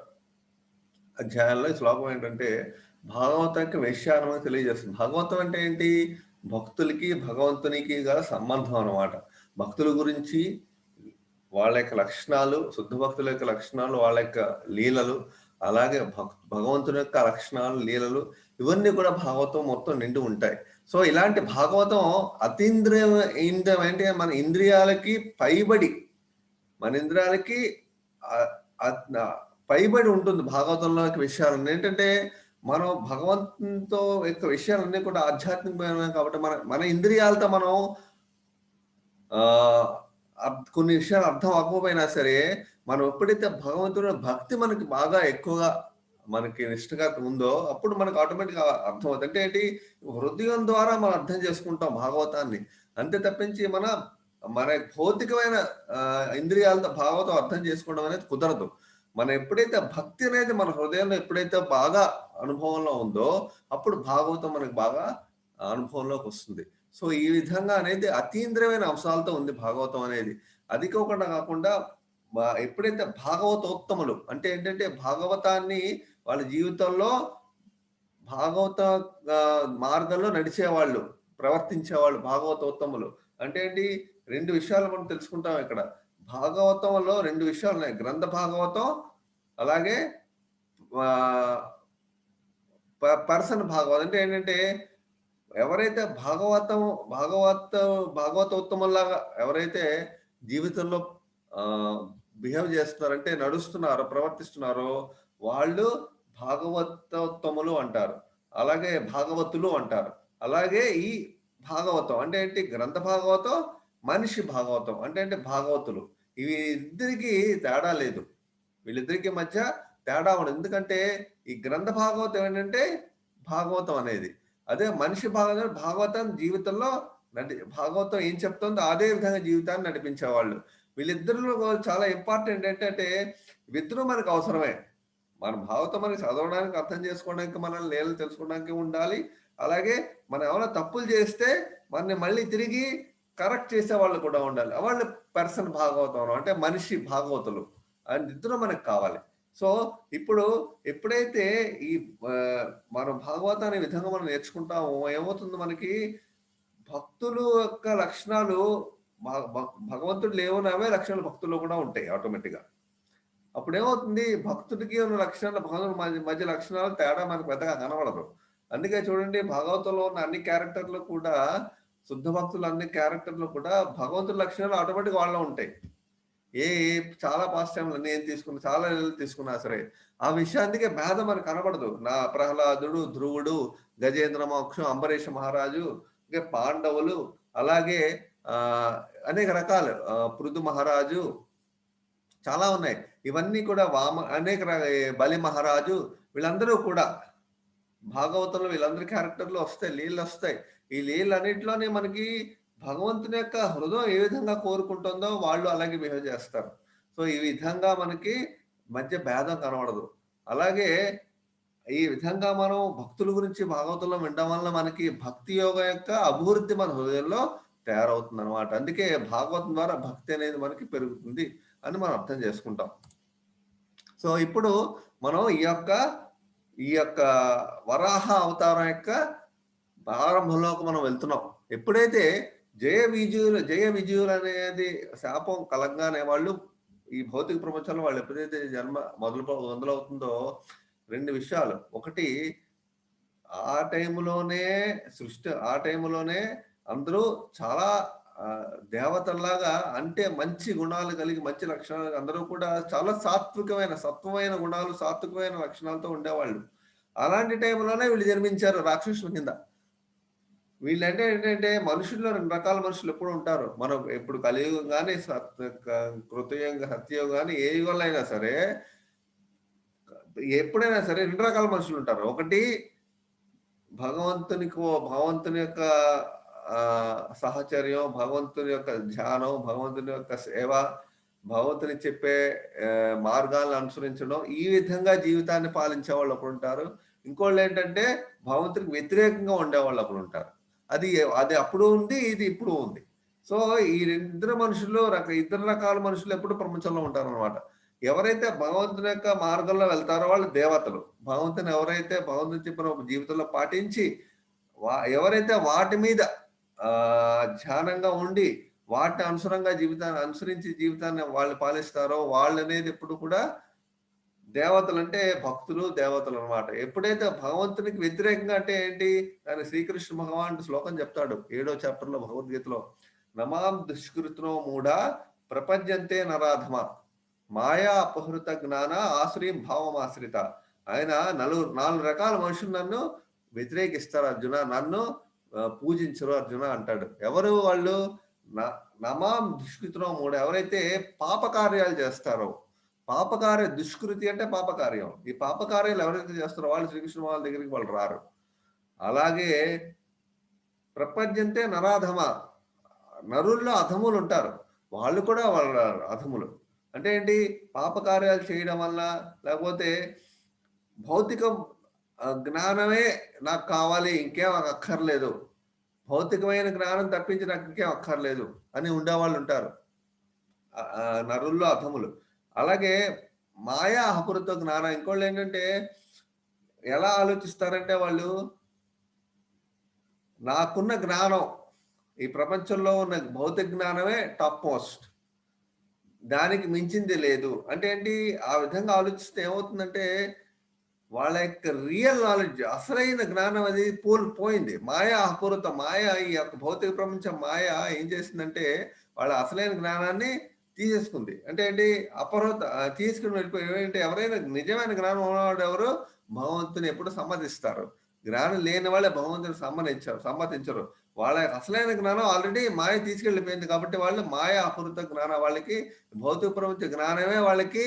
అధ్యాయంలో ఈ శ్లోకం ఏంటంటే, భాగవతం యొక్క వైశ్యానమని తెలియజేస్తుంది. భాగవతం అంటే ఏంటి? భక్తులకి, భగవంతునికి గల సంబంధం అన్నమాట. భక్తుల గురించి, వాళ్ళ యొక్క లక్షణాలు, శుద్ధ భక్తుల యొక్క లక్షణాలు, వాళ్ళ యొక్క లీలలు, అలాగే భగవంతుని యొక్క లక్షణాలు, లీలలు, ఇవన్నీ కూడా భాగవతం మొత్తం నిండి ఉంటాయి. సో, ఇలాంటి భాగవతం అంటే మన ఇంద్రియాలకి పైబడి, మన ఇంద్రియాలకి ఆహ్, ఆహ్, పైబడి ఉంటుంది భాగవతంలో యొక్క విషయాలన్నీ. ఏంటంటే, మనం భగవంతునితో యొక్క విషయాలన్నీ కూడా ఆధ్యాత్మికమైనవి కాబట్టి మన మన ఇంద్రియాలతో మనం ఆహ్, కొన్ని విషయాలు అర్థం అవ్వకపోయినా సరే, మనం ఎప్పుడైతే భగవంతుడి భక్తి మనకి బాగా ఎక్కువగా మనకి నిష్టగా ఉందో, అప్పుడు మనకు ఆటోమేటిక్‌గా అర్థమవుతుంది. అంటే ఏంటి? హృదయం ద్వారా మనం అర్థం చేసుకుంటాం భాగవతాన్ని. అంతే తప్పించి మన భౌతికమైన ఇంద్రియాలతో భాగవతం అర్థం చేసుకోవడం అనేది కుదరదు. మనం ఎప్పుడైతే భక్తి అనేది మన హృదయంలో ఎప్పుడైతే బాగా అనుభవంలో ఉందో, అప్పుడు భాగవతం మనకు బాగా అనుభవంలోకొస్తుంది. సో, ఈ విధంగా అనేది అతీంద్రియమైన అంశాలతో ఉంది భాగవతం అనేది. అది కాకుండా ఎప్పుడైతే భాగవతోత్తములు అంటే ఏంటంటే, భాగవతాన్ని వాళ్ళ జీవితంలో భాగవత మార్గంలో నడిచేవాళ్ళు, ప్రవర్తించేవాళ్ళు భాగవతోత్తములు. అంటే ఏంటి? 2 విషయాలు మనం తెలుసుకుంటాం ఇక్కడ. భాగవతంలో 2 విషయాలున్నాయి. గ్రంథ భాగవతం, అలాగే ఆహ్, పర్సన్ భాగవతం. అంటే ఏంటంటే, ఎవరైతే భాగవతోత్తముల్లాగా ఎవరైతే జీవితంలో ఆహ్, బిహేవ్ చేస్తున్నారో, అంటే నడుస్తున్నారో, ప్రవర్తిస్తున్నారో, వాళ్ళు భాగవతోత్తములు అంటారు. అలాగే భాగవతులు అంటారు. అలాగే ఈ భాగవతం అంటే ఏంటి? గ్రంథ భాగవతం, మనిషి భాగవతం. అంటే భాగవతులు. ఇవి ఇద్దరికీ తేడా లేదు. వీళ్ళిద్దరికి మధ్య తేడా ఉండదు. ఎందుకంటే ఈ గ్రంథ భాగవతం ఏంటంటే భాగవతం అనేది. అదే మనిషి భాగవతం జీవితంలో భాగవతం ఏం చెప్తుందో అదే విధంగా జీవితాన్ని నడిపించేవాళ్ళు. వీళ్ళిద్దరిలో చాలా ఇంపార్టెంట్ ఏంటంటే వీళ్ళిద్దరూ మనకు అవసరమే. మన భాగవతం మనకి చదవడానికి, అర్థం చేసుకోవడానికి, మనల్ని లీలలు తెలుసుకోవడానికి ఉండాలి. అలాగే మనం ఏమైనా తప్పులు చేస్తే మనని మళ్ళీ తిరిగి కరెక్ట్ చేసే వాళ్ళు కూడా ఉండాలి. వాళ్ళు పర్సన్ భాగవతం అంటే మనిషి భాగవతులు. ఇద్దరు మనకు కావాలి. సో ఇప్పుడు ఎప్పుడైతే ఈ మనం భాగవతాన్ని విధంగా మనం నేర్చుకుంటామో ఏమవుతుంది మనకి భక్తులు యొక్క లక్షణాలు భగవంతుడు లేవునవే లక్షణాలు భక్తుల్లో కూడా ఉంటాయి ఆటోమేటిక్‌గా. అప్పుడేమవుతుంది భక్తుడికి ఉన్న లక్షణాలు భగవంతుడి మధ్య లక్షణాలు తేడా మనకు పెద్దగా కనబడదు. అందుకే చూడండి భాగవతంలో ఉన్న అన్ని క్యారెక్టర్‌లు కూడా శుద్ధ భక్తులు అన్ని క్యారెక్టర్‌లు కూడా భగవంతుడి లక్షణాలు ఆటోమేటిక్‌గా వాళ్ళలో ఉంటాయి. ఏ చాలా పాస్ట్ టైమ్‌లో నేను తీసుకున్న చాలా తీసుకున్నా సరే. ఆ విషయానికే భేదం మనకు కనబడదు. నా ప్రహ్లాదుడు, ధ్రువుడు, గజేంద్ర మోక్షం, అంబరీష మహారాజు, ఇంకా పాండవులు, అలాగే అనేక రకాలు పృథు మహారాజు చాలా ఉన్నాయి. ఇవన్నీ కూడా అనేక బలి మహారాజు వీళ్ళందరూ కూడా భాగవతంలో వీళ్ళందరి క్యారెక్టర్లు వస్తాయి, లీలలు వస్తాయి. ఈ లీలన్నిటిలోనే మనకి భగవంతుని యొక్క హృదయం ఏ విధంగా కోరుకుంటుందో వాళ్ళు అలాగే బిహేవ్ చేస్తారు. సో ఈ విధంగా మనకి మధ్య భేదం కనబడదు. అలాగే ఈ విధంగా మనం భక్తుల గురించి భాగవతంలో వినడం వల్ల మనకి భక్తి యోగం యొక్క అభివృద్ధి మన హృదయంలో తయారవుతుంది అనమాట. అందుకే భాగవతం ద్వారా భక్తి అనేది మనకి పెరుగుతుంది అని మనం అర్థం చేసుకుంటాం. సో ఇప్పుడు మనం ఈ యొక్క వరాహ అవతారం యొక్క ప్రారంభంలోకి మనం వెళ్తున్నాం. ఎప్పుడైతే జయ విజయులు అనేది శాపం కలగగానే వాళ్ళు ఈ భౌతిక ప్రపంచంలో వాళ్ళు ఎప్పుడైతే జన్మ మొదలవుతుందో 2 విషయాలు. ఒకటి ఆ టైంలోనే అందరూ చాలా దేవతల్లాగా అంటే మంచి గుణాలు కలిగి మంచి లక్షణాలు అందరూ కూడా చాలా సత్వమైన గుణాలు, సాత్వికమైన లక్షణాలతో ఉండేవాళ్ళు. అలాంటి టైంలోనే వీళ్ళు జన్మించారు రాక్షసుల కింద. వీళ్ళంటే ఏంటంటే మనుషుల్లో 2 రకాల మనుషులు ఎప్పుడు ఉంటారు. మనం ఎప్పుడు కలియుగం గాని, కృతయుగం, సత్యయుగం గాని ఏ యుగంలో అయినా సరే ఎప్పుడైనా సరే 2 రకాల మనుషులు ఉంటారు. ఒకటి భగవంతుని యొక్క సహచర్యం, భగవంతుని యొక్క ధ్యానం, భగవంతుని యొక్క సేవ, భగవంతుని చెప్పే మార్గాలను అనుసరించడం, ఈ విధంగా జీవితాన్ని పాలించే వాళ్ళు ఒకరుంటారు. ఇంకోళ్ళు ఏంటంటే భగవంతునికి వ్యతిరేకంగా ఉండేవాళ్ళు ఒకరుంటారు. అది అప్పుడు ఉంది, ఇది ఇప్పుడు ఉంది. సో ఈ ఇద్దరు రకాల మనుషులు ఎప్పుడు ప్రపంచంలో ఉంటారన్నమాట. ఎవరైతే భగవంతుని యొక్క మార్గంలో వెళ్తారో వాళ్ళు దేవతలు. భగవంతుని చెప్పిన జీవితంలో పాటించి ఎవరైతే వాటి మీద ధ్యానంగా ఉండి వాటిని అనుసరించి జీవితాన్ని వాళ్ళు పాలిస్తారో వాళ్ళు అనేది ఎప్పుడు కూడా దేవతలు అంటే దేవతలు అనమాట. ఎప్పుడైతే భగవంతునికి వ్యతిరేకంగా అంటే ఏంటి దాని శ్రీకృష్ణ భగవానుడు శ్లోకం చెప్తాడు 7వ చాప్టర్లో భగవద్గీతలో. నమాం దుష్కృత్నో మూఢ ప్రపంచంతే నరాధమ మాయా అపహృత జ్ఞాన ఆశ్రయం భావం ఆశ్రిత. ఆయన 4 రకాల మనుషులు నన్ను వ్యతిరేకిస్తారు అర్జున, నన్ను పూజించరు అర్జున అంటాడు. ఎవరు వాళ్ళు? నమాం దుష్కృతిలో మూడు ఎవరైతే పాపకార్యాలు చేస్తారో, దుష్కృతి అంటే పాపకార్యం. ఈ పాపకార్యాలు ఎవరైతే చేస్తారో వాళ్ళు శ్రీకృష్ణ వాళ్ళ దగ్గరికి వాళ్ళు రారు. అలాగే ప్రపంచంతే నరాధమ, నరుల్లో అధములు ఉంటారు, వాళ్ళు కూడా వాళ్ళ అధములు. అంటే ఏంటి? పాపకార్యాలు చేయడం వల్ల, లేకపోతే భౌతికం జ్ఞానమే నాకు కావాలి, ఇంకేం అక్కర్లేదు, భౌతికమైన జ్ఞానం తప్పించి నాకు ఇంకేం అక్కర్లేదు అని ఉండేవాళ్ళు ఉంటారు, నరుల్లో అధములు. అలాగే మాయా అపహృత జ్ఞానం, ఇంకోళ్ళు ఏంటంటే ఎలా ఆలోచిస్తారంటే వాళ్ళు నాకున్న జ్ఞానం, ఈ ప్రపంచంలో ఉన్న భౌతిక జ్ఞానమే టాప్ మోస్ట్, దానికి మించింది లేదు అంటే ఏంటి? ఆ విధంగా ఆలోచిస్తే ఏమవుతుందంటే వాళ్ళ యొక్క రియల్ నాలెడ్జ్, అసలైన జ్ఞానం అది పోయింది. మాయా అపూర్వత, మాయ, ఈ యొక్క భౌతిక ప్రపంచం మాయ ఏం చేసిందంటే వాళ్ళ అసలైన జ్ఞానాన్ని తీసేసుకుంది. అంటే ఏంటి? అపహృత తీసుకుని వెళ్ళిపోయి ఏంటి? ఎవరైనా నిజమైన జ్ఞానం ఉన్నవాడు ఎవరు? భగవంతుని ఎప్పుడు సమ్మతిస్తారు. జ్ఞానం లేని వాళ్ళే భగవంతుని సమ్మతించరు. వాళ్ళ అసలైన జ్ఞానం ఆల్రెడీ మాయ తీసుకెళ్ళిపోయింది కాబట్టి వాళ్ళు మాయా అపహృత జ్ఞానం, వాళ్ళకి భౌతిక ప్రపంచ జ్ఞానమే వాళ్ళకి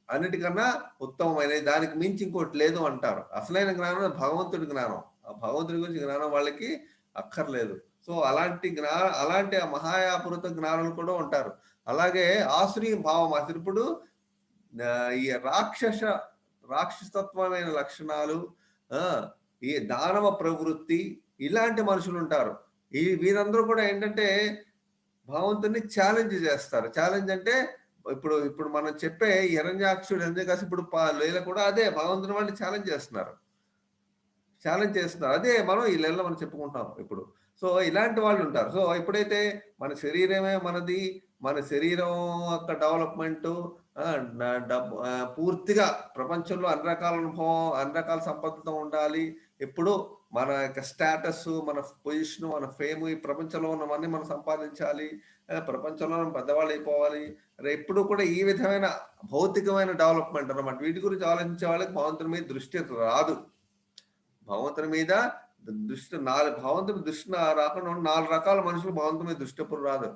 అన్నిటికన్నా ఉత్తమమైనది, దానికి మించి ఇంకోటి లేదు అంటారు. అసలైన జ్ఞానం భగవంతుడి జ్ఞానం, భగవంతుడి గురించి జ్ఞానం వాళ్ళకి అక్కర్లేదు. సో అలాంటి మహాయాపృత జ్ఞానులు కూడా ఉంటారు. అలాగే ఆసురీ భావం అసలు ఇప్పుడు ఈ రాక్షసత్వమైన లక్షణాలు, ఆ ఈ దానవ ప్రవృత్తి, ఇలాంటి మనుషులు ఉంటారు. వీరందరూ కూడా ఏంటంటే భగవంతుని ఛాలెంజ్ చేస్తారు. ఛాలెంజ్ అంటే ఇప్పుడు ఇప్పుడు మనం చెప్పే హిరణ్యాక్షుడు, హిరణ్యకశిపుడు లీల కూడా అదే, భగవంతుని వాళ్ళని ఛాలెంజ్ చేస్తున్నారు. అదే మనం ఈ లెవెల్‌లో మనం చెప్పుకుంటాం ఇప్పుడు. సో, ఇలాంటి వాళ్ళు ఉంటారు. సో, ఎప్పుడైతే మన శరీరమే మనది, మన శరీరం యొక్క డెవలప్‌మెంటు, పూర్తిగా ప్రపంచంలో అన్ని రకాల అనుభవం, అన్ని రకాల సంపదతో ఉండాలి. ఎప్పుడు మన యొక్క స్టేటస్సు, మన పొజిషను, మన ఫేము, ఈ ప్రపంచంలో ఉన్నవన్నీ మనం సంపాదించాలి. ప్రపంచంలో మనం పెద్దవాళ్ళైపోవాలి. ఎప్పుడు కూడా ఈ విధమైన భౌతికమైన డెవలప్‌మెంట్ అన్నమాట. వీటి గురించి ఆలోచించే వాళ్ళకి భగవంతుని మీద దృష్టి రాదు. భగవంతుని మీద భగవంతుని దృష్టి రాకుండా 4 రకాల మనుషులు భగవంతుని మీద దృష్టి ఎప్పుడు రాదు.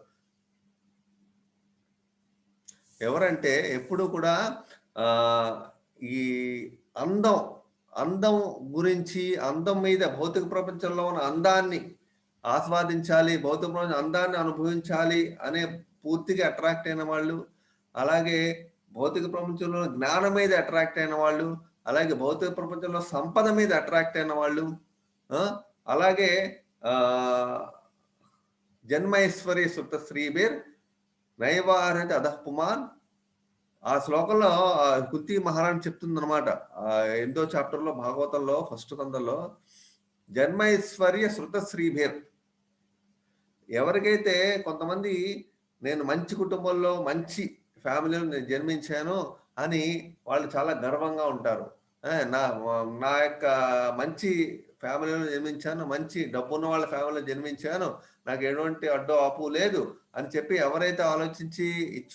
ఎవరంటే ఎప్పుడు కూడా ఈ అందం అందం గురించి, అందం మీద, భౌతిక ప్రపంచంలో ఉన్న అందాన్ని ఆస్వాదించాలి, భౌతిక ప్రపంచం అందాన్ని అనుభవించాలి అనే పూర్తిగా అట్రాక్ట్ అయిన వాళ్ళు, అలాగే భౌతిక ప్రపంచంలో జ్ఞానం మీద అట్రాక్ట్ అయిన వాళ్ళు, అలాగే భౌతిక ప్రపంచంలో సంపద మీద అట్రాక్ట్ అయిన వాళ్ళు, అలాగే జన్మైశ్వర్య సుత శ్రీబీర్ నైవారతి అధఃపుమాన్. ఆ శ్లోకంలో కుంతి మహారాణి చెప్తుందనమాట. 8వ చాప్టర్లో భాగవతంలో ఫస్ట్ కందంలో, జన్మైశ్వర్య శృత శ్రీభేర్. ఎవరికైతే కొంతమంది నేను మంచి కుటుంబంలో మంచి ఫ్యామిలీలో నేను జన్మించాను అని వాళ్ళు చాలా గర్వంగా ఉంటారు. నా యొక్క మంచి ఫ్యామిలీలో జన్మించాను, మంచి డబ్బున్న వాళ్ళ ఫ్యామిలీలో జన్మించాను, నాకు ఎటువంటి అడ్డో ఆపు లేదు అని చెప్పి ఎవరైతే ఆలోచించి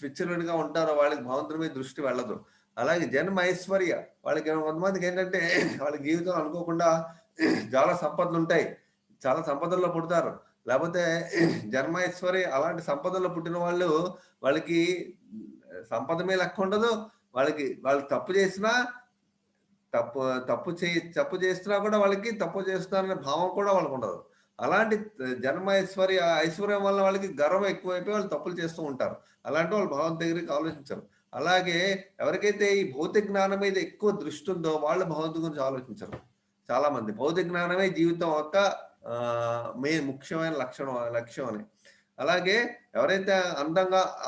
విచ్చలవిడిగా ఉంటారో వాళ్ళకి భగవంతుని మీద దృష్టి వెళ్ళదు. అలాగే జన్మ ఐశ్వర్య, వాళ్ళకి కొంతమందికి ఏంటంటే వాళ్ళ జీవితం అనుకోకుండా చాలా సంపదలు ఉంటాయి, చాలా సంపదల్లో పుడతారు. లేకపోతే జన్మ ఐశ్వర్య, అలాంటి సంపదల్లో పుట్టిన వాళ్ళకి సంపద మీద లెక్క ఉండదు. వాళ్ళు తప్పు చేసినా తప్పు చేస్తున్నా కూడా వాళ్ళకి తప్పు చేస్తున్నారనే భావం కూడా వాళ్ళకు ఉండదు. అలాంటి జన్మ ఐశ్వర్యం వల్ల వాళ్ళకి గర్వం ఎక్కువైపోయి వాళ్ళు తప్పులు చేస్తూ ఉంటారు. అలాంటి వాళ్ళు భగవంతు దగ్గరికి ఆలోచించరు. అలాగే ఎవరికైతే ఈ భౌతిక జ్ఞానం మీద ఎక్కువ దృష్టి ఉందో వాళ్ళు భగవంతుడి గురించి ఆలోచించరు. చాలా మంది భౌతిక జ్ఞానమే జీవితం యొక్క ముఖ్యమైన లక్ష్యం అని. అలాగే ఎవరైతే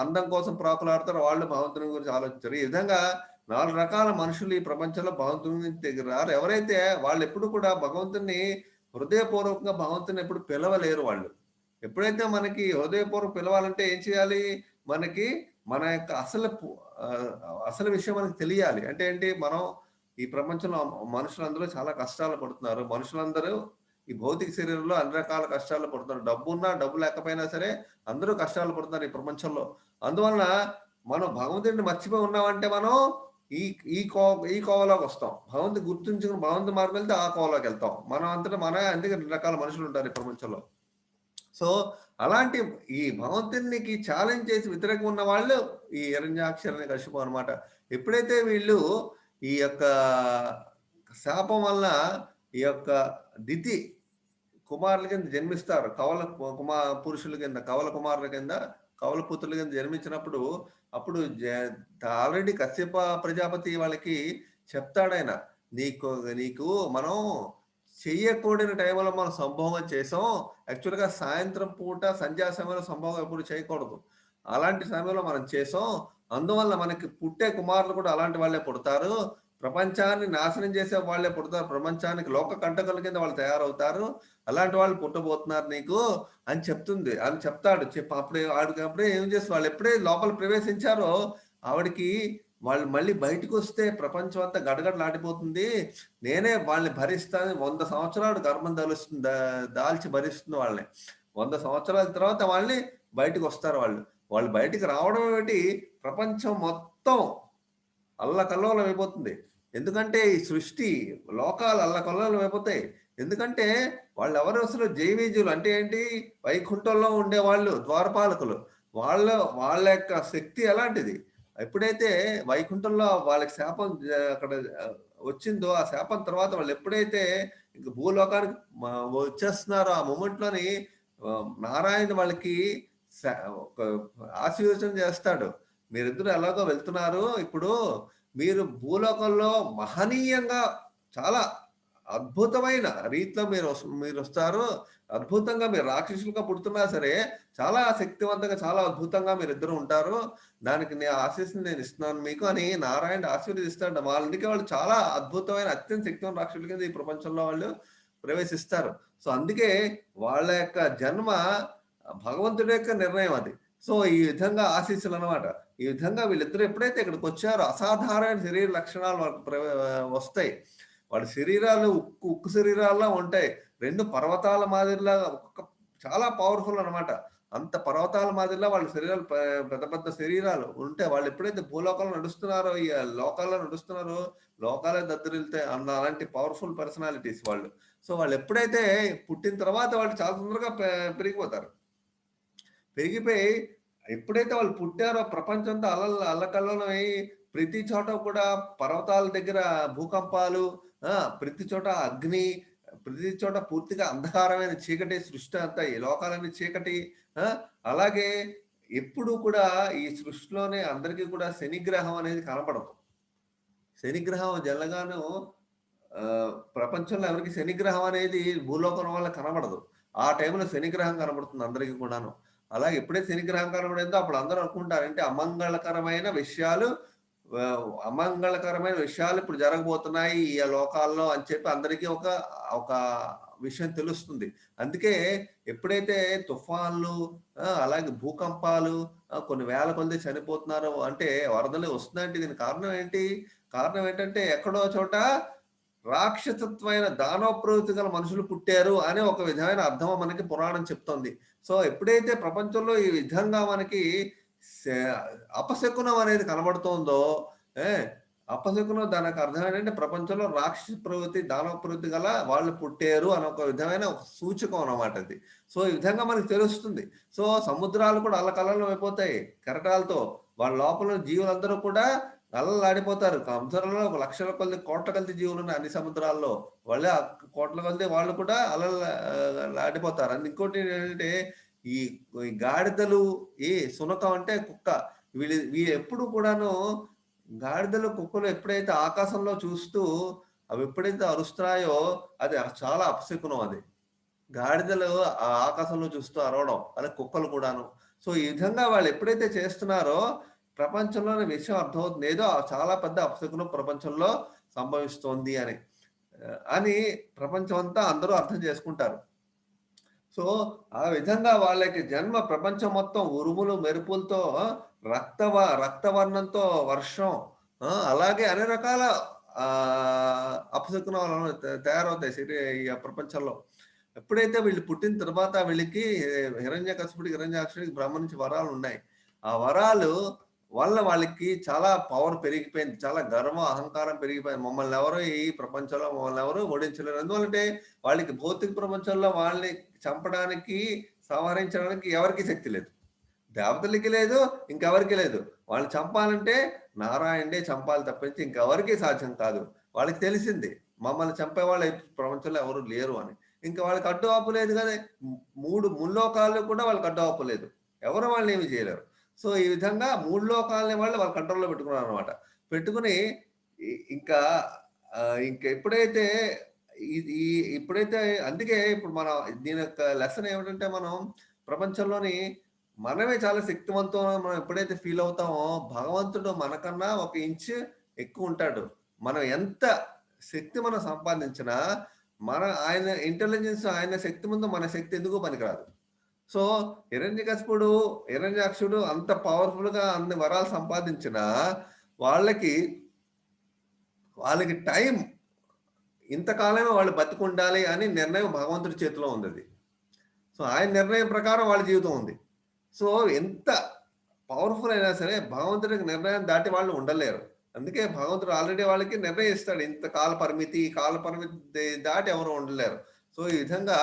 అందం కోసం ప్రాకులాడతారో వాళ్ళు భగవంతుని గురించి ఆలోచించరు. ఈ విధంగా 4 రకాల మనుషులు ఈ ప్రపంచంలో భగవంతుని దగ్గర రారు. ఎవరైతే వాళ్ళు ఎప్పుడు కూడా భగవంతుని హృదయపూర్వకంగా భగవంతుని ఎప్పుడు పిలవలేరు వాళ్ళు. ఎప్పుడైతే మనకి హృదయపూర్వక పిలవాలంటే ఏం చేయాలి? మనకి మన యొక్క అసలు విషయం మనకు తెలియాలి. అంటే ఏంటి? మనం ఈ ప్రపంచంలో మనుషులందరూ చాలా కష్టాలు పడుతున్నారు. మనుషులందరూ ఈ భౌతిక శరీరంలో అన్ని రకాల కష్టాలు పడుతున్నారు. డబ్బున్నా డబ్బు లేకపోయినా సరే అందరూ కష్టాలు పడుతున్నారు ఈ ప్రపంచంలో. అందువలన మనం భగవంతుడిని మర్చిపోయి ఉన్నామంటే మనం ఈ కోవలోకి వస్తాం. భగవంతుని గుర్తుంచుకుని భగవంతు మార్గం వెళ్తే ఆ కోవలోకి వెళ్తాం. మనం అందుకే 2 రకాల మనుషులు ఉంటారు ఈ ప్రపంచంలో. సో అలాంటి ఈ భగవంతునికి ఛాలెంజ్ చేసి వ్యతిరేకం ఉన్న వాళ్ళు ఈ హిరణ్యాక్ష హిరణ్యకశిపు అనమాట. ఎప్పుడైతే వీళ్ళు ఈ యొక్క శాపం వల్ల ఈ యొక్క దితి కుమారుల కింద జన్మిస్తారు, పురుషుల కింద, కవల కుమారుల కింద, కవల పుత్రుల కింద జన్మించినప్పుడు అప్పుడు ఆల్రెడీ కశ్యప ప్రజాపతి వాళ్ళకి చెప్తాడాయన, నీకు మనం చెయ్యకూడని టైంలో మనం సంభోగం చేసాం. యాక్చువల్గా సాయంత్రం పూట సంధ్యా సమయంలో సంభోగం ఎప్పుడు చేయకూడదు. అలాంటి సమయంలో మనం చేసాం. అందువల్ల మనకి పుట్టే కుమారులు కూడా అలాంటి వాళ్ళే పుడతారు. ప్రపంచాన్ని నాశనం చేసే వాళ్ళే పుడతారు. ప్రపంచానికి లోక కంటకుల కింద వాళ్ళు తయారవుతారు. అలాంటి వాళ్ళు పుట్టబోతున్నారు నీకు అని చెప్తాడు. అప్పుడే ఏం చేస్తారు, వాళ్ళు ఎప్పుడే లోపల ప్రవేశించారో ఆవిడకి వాళ్ళు మళ్ళీ బయటకు వస్తే ప్రపంచం అంతా గడగడలాడిపోతుంది, నేనే వాళ్ళని భరిస్తాను. 100 సంవత్సరాలు గర్భం దాల్చి భరిస్తుంది వాళ్ళని. 100 సంవత్సరాల తర్వాత వాళ్ళని బయటకు వస్తారు. వాళ్ళు బయటికి రావడం ఏమిటి, ప్రపంచం మొత్తం అల్లకల్లోలం అయిపోతుంది. ఎందుకంటే ఈ సృష్టి లోకాలు అల్లకల్లోలం అయిపోతాయి. ఎందుకంటే వాళ్ళు ఎవరు అసలు జైవీజులు అంటే ఏంటి, వైకుంఠంలో ఉండే వాళ్ళు ద్వారపాలకులు. వాళ్ళ యొక్క శక్తి ఎలాంటిది, ఎప్పుడైతే వైకుంఠంలో వాళ్ళకి శాపం అక్కడ వచ్చిందో, ఆ శాపం తర్వాత వాళ్ళు ఎప్పుడైతే ఇంక భూలోకానికి వచ్చేస్తున్నారో ఆ మూమెంట్‌లోని నారాయణ వాళ్ళకి ఒక ఆశీర్వచనం చేస్తాడు. మీరిద్దరూ ఎలాగో వెళ్తున్నారు. ఇప్పుడు మీరు భూలోకంలో మహనీయంగా చాలా అద్భుతమైన రీతిలో మీరొస్తారు. అద్భుతంగా మీరు రాక్షసులుగా పుడుతున్నా సరే, చాలా శక్తివంతంగా, చాలా అద్భుతంగా మీరిద్దరు ఉంటారు. దానికి ఆశీస్సులు నేనిస్తున్నాను మీకు అని నారాయణుడు ఆశీర్వదిస్తాడు. అందుకే వాళ్ళు చాలా అద్భుతమైన, అత్యంత శక్తివంత రాక్షసుల కింద ఈ ప్రపంచంలో వాళ్ళు ప్రవేశిస్తారు. సో, అందుకే వాళ్ళ యొక్క జన్మ భగవంతుడి యొక్క నిర్ణయం అది. సో, ఈ విధంగా ఆశీస్సులనమాట. ఈ విధంగా వీళ్ళిద్దరూ ఎప్పుడైతే ఇక్కడికొచ్చారో అసాధారణమైన శరీర లక్షణాలు వాళ్ళకి వస్తాయి. వాళ్ళ శరీరాలు ఉక్కు శరీరాల్లా ఉంటాయి. 2 పర్వతాల మాదిరిలాగా చాలా పవర్‌ఫుల్ అనమాట. అంత పర్వతాల మాదిరిలా వాళ్ళ శరీరాలు పెద్ద పెద్ద శరీరాలు ఉంటే వాళ్ళు ఎప్పుడైతే భూలోకంలో నడుస్తున్నారో, ఈ లోకాల్లో నడుస్తున్నారో లోకాలే దద్దరిల్లుతాయి అలాంటి పవర్‌ఫుల్ పర్సనాలిటీస్ వాళ్ళు. సో, వాళ్ళు ఎప్పుడైతే పుట్టిన తర్వాత వాళ్ళు చాలా తొందరగా పెరిగిపోతారు. పెరిగిపోయి ఎప్పుడైతే వాళ్ళు పుట్టారో ప్రపంచంతో అల్లకల్లోలమై ప్రతి చోట కూడా పర్వతాల దగ్గర భూకంపాలు, ప్రతి చోట అగ్ని, ప్రతి చోట పూర్తిగా అంధకారమైన చీకటి, సృష్టి అంతా ఈ లోకాలన్నీ చీకటి. ఆ! అలాగే ఎప్పుడు కూడా ఈ సృష్టిలోనే అందరికీ కూడా శనిగ్రహం అనేది కనపడదు. శనిగ్రహం జల్లగాను ప్రపంచంలో ఎవరికీ శనిగ్రహం అనేది భూలోకం వల్ల కనబడదు. ఆ టైంలో శనిగ్రహం కనబడుతుంది అందరికి కూడాను. అలాగే ఎప్పుడైతే శనిగ్రహం కనబడిందో అప్పుడు అందరూ అనుకుంటారు అంటే అమంగళకరమైన విషయాలు ఇప్పుడు జరగబోతున్నాయి ఈ లోకాల్లో అని చెప్పి అందరికీ ఒక ఒక విషయం తెలుస్తుంది. అందుకే ఎప్పుడైతే తుఫాన్లు, అలాగే భూకంపాలు, కొన్ని వేల కొలది చనిపోతున్నారు అంటే వరదలు వస్తున్నాయంటే దీనికి కారణం ఏంటి? కారణం ఏంటంటే ఎక్కడో చోట రాక్షసత్వమైన దానవ ప్రవృత్తి గల మనుషులు పుట్టారు అనే ఒక విధమైన అర్థం మనకి పురాణం చెప్తోంది. సో, ఎప్పుడైతే ప్రపంచంలో ఈ విధంగా మనకి శ అపశకునం అనేది కనబడుతోందో, ఏ అపశకునం దానికి అర్థం ఏంటంటే ప్రపంచంలో రాక్షస ప్రవృత్తి, దానవ ప్రవృత్తి గల వాళ్ళు పుట్టారు అని ఒక విధమైన ఒక సూచకం అన్నమాట అది. సో, ఈ విధంగా మనకు తెలుస్తుంది. సో, సముద్రాలు కూడా అల్లకల్లోలం అయిపోతాయి కెరటాలతో. వాళ్ళ లోపల జీవులందరూ కూడా అల్లలాడిపోతారు. సముద్రంలో ఒక లక్షల కొలది, కోట్ల కొలది జీవులున్నాయి అన్ని సముద్రాల్లో. వాళ్ళే కోట్ల కొలది వాళ్ళు కూడా లాడిపోతారు. ఇంకోటి ఏంటంటే ఈ ఈ గాడిదలు, శునకం అంటే కుక్క. వీళ్ళెప్పుడు కూడాను గాడిదలు, కుక్కలు ఎప్పుడైతే ఆకాశంలో చూస్తూ అవి ఎప్పుడైతే అరుస్తున్నాయో అది చాలా అపశకునం అది. గాడిదలు ఆ ఆకాశంలో చూస్తూ అరవడం. అలాగే కుక్కలు కూడాను. సో, ఈ విధంగా వాళ్ళు ఎప్పుడైతే చేస్తున్నారో ప్రపంచంలోని విషయం అర్థమవుతుంది. ఏదో చాలా పెద్ద అపశకునం ప్రపంచంలో సంభవిస్తోంది అని. అని ప్రపంచం అంతా అందరూ అర్థం చేసుకుంటారు. సో, ఆ విధంగా వాళ్ళకి జన్మ ప్రపంచం మొత్తం ఉరుములు, మెరుపులతో, రక్తవర్ణంతో వర్షం, అలాగే అన్ని రకాల అపశకునాలు తయారవుతాయి ఈ ప్రపంచంలో. ఎప్పుడైతే వీళ్ళు పుట్టిన తర్వాత వీళ్ళకి హిరణ్యకశిపుడికి, హిరణ్యాక్షుడికి బ్రహ్మ నుంచి వరాలున్నాయి. ఆ వరాలు వల్ల వాళ్ళకి చాలా పవర్ పెరిగిపోయింది. చాలా గర్వం, అహంకారం పెరిగిపోయింది. మమ్మల్ని ఎవరు ఓడించలేరు. ఎందువల్లంటే వాళ్ళకి భౌతిక ప్రపంచంలో వాళ్ళని చంపడానికి, సంహరించడానికి ఎవరికీ శక్తి లేదు. దేవతలకి లేదు, ఇంకెవరికీ లేదు. వాళ్ళని చంపాలంటే నారాయణుడే చంపాలి తప్పించి ఇంకెవరికీ సాధ్యం కాదు. వాళ్ళకి తెలిసింది. మమ్మల్ని చంపేవాళ్ళు ఈ ప్రపంచంలో ఎవరు లేరు అని. ఇంక వాళ్ళకి అడ్డు ఆపు లేదు కదా! 3 ముల్లోకాలు కూడా వాళ్ళకి అడ్డు ఆపు లేదు. ఎవరు వాళ్ళని ఏమి చేయలేరు. సో, ఈ విధంగా 3 లోకాలని వాళ్ళ కంట్రోల్‌లో పెట్టుకున్నారనమాట. పెట్టుకొని ఇంకా ఇంక ఎప్పుడైతే ఇది ఇప్పుడైతే అందుకే ఇప్పుడు మనం దీని యొక్క లెసన్ ఏమిటంటే మనం ప్రపంచంలోని మనమే చాలా మనం ఎప్పుడైతే ఫీల్ అవుతామో భగవంతుడు మనకన్నా ఒక ఇంచు ఎక్కువ ఉంటాడు. మనం ఎంత శక్తి మనం సంపాదించినా ఆయన ఇంటెలిజెన్స్, ఆయన శక్తి ముందు మన శక్తి ఎందుకు పనికిరాదు. సో, హిరణ్యకశిపుడు, హిరణ్యాక్షుడు అంత పవర్‌ఫుల్‌గా అన్ని వరాలు సంపాదించినా వాళ్ళకి, వాళ్ళకి టైం ఇంతకాలమే వాళ్ళు బతికుండాలి అని నిర్ణయం భగవంతుడి చేతిలో ఉందది. సో, ఆయన నిర్ణయం ప్రకారం వాళ్ళ జీవితం ఉంది. సో, ఎంత పవర్‌ఫుల్ అయినా సరే భగవంతుడికి నిర్ణయం దాటి వాళ్ళు ఉండలేరు. అందుకే భగవంతుడు ఆల్రెడీ వాళ్ళకి నిర్ణయిస్తాడు. ఇంత కాల పరిమితి, ఈ కాల పరిమితి దాటి ఎవరు ఉండలేరు. సో, ఈ విధంగా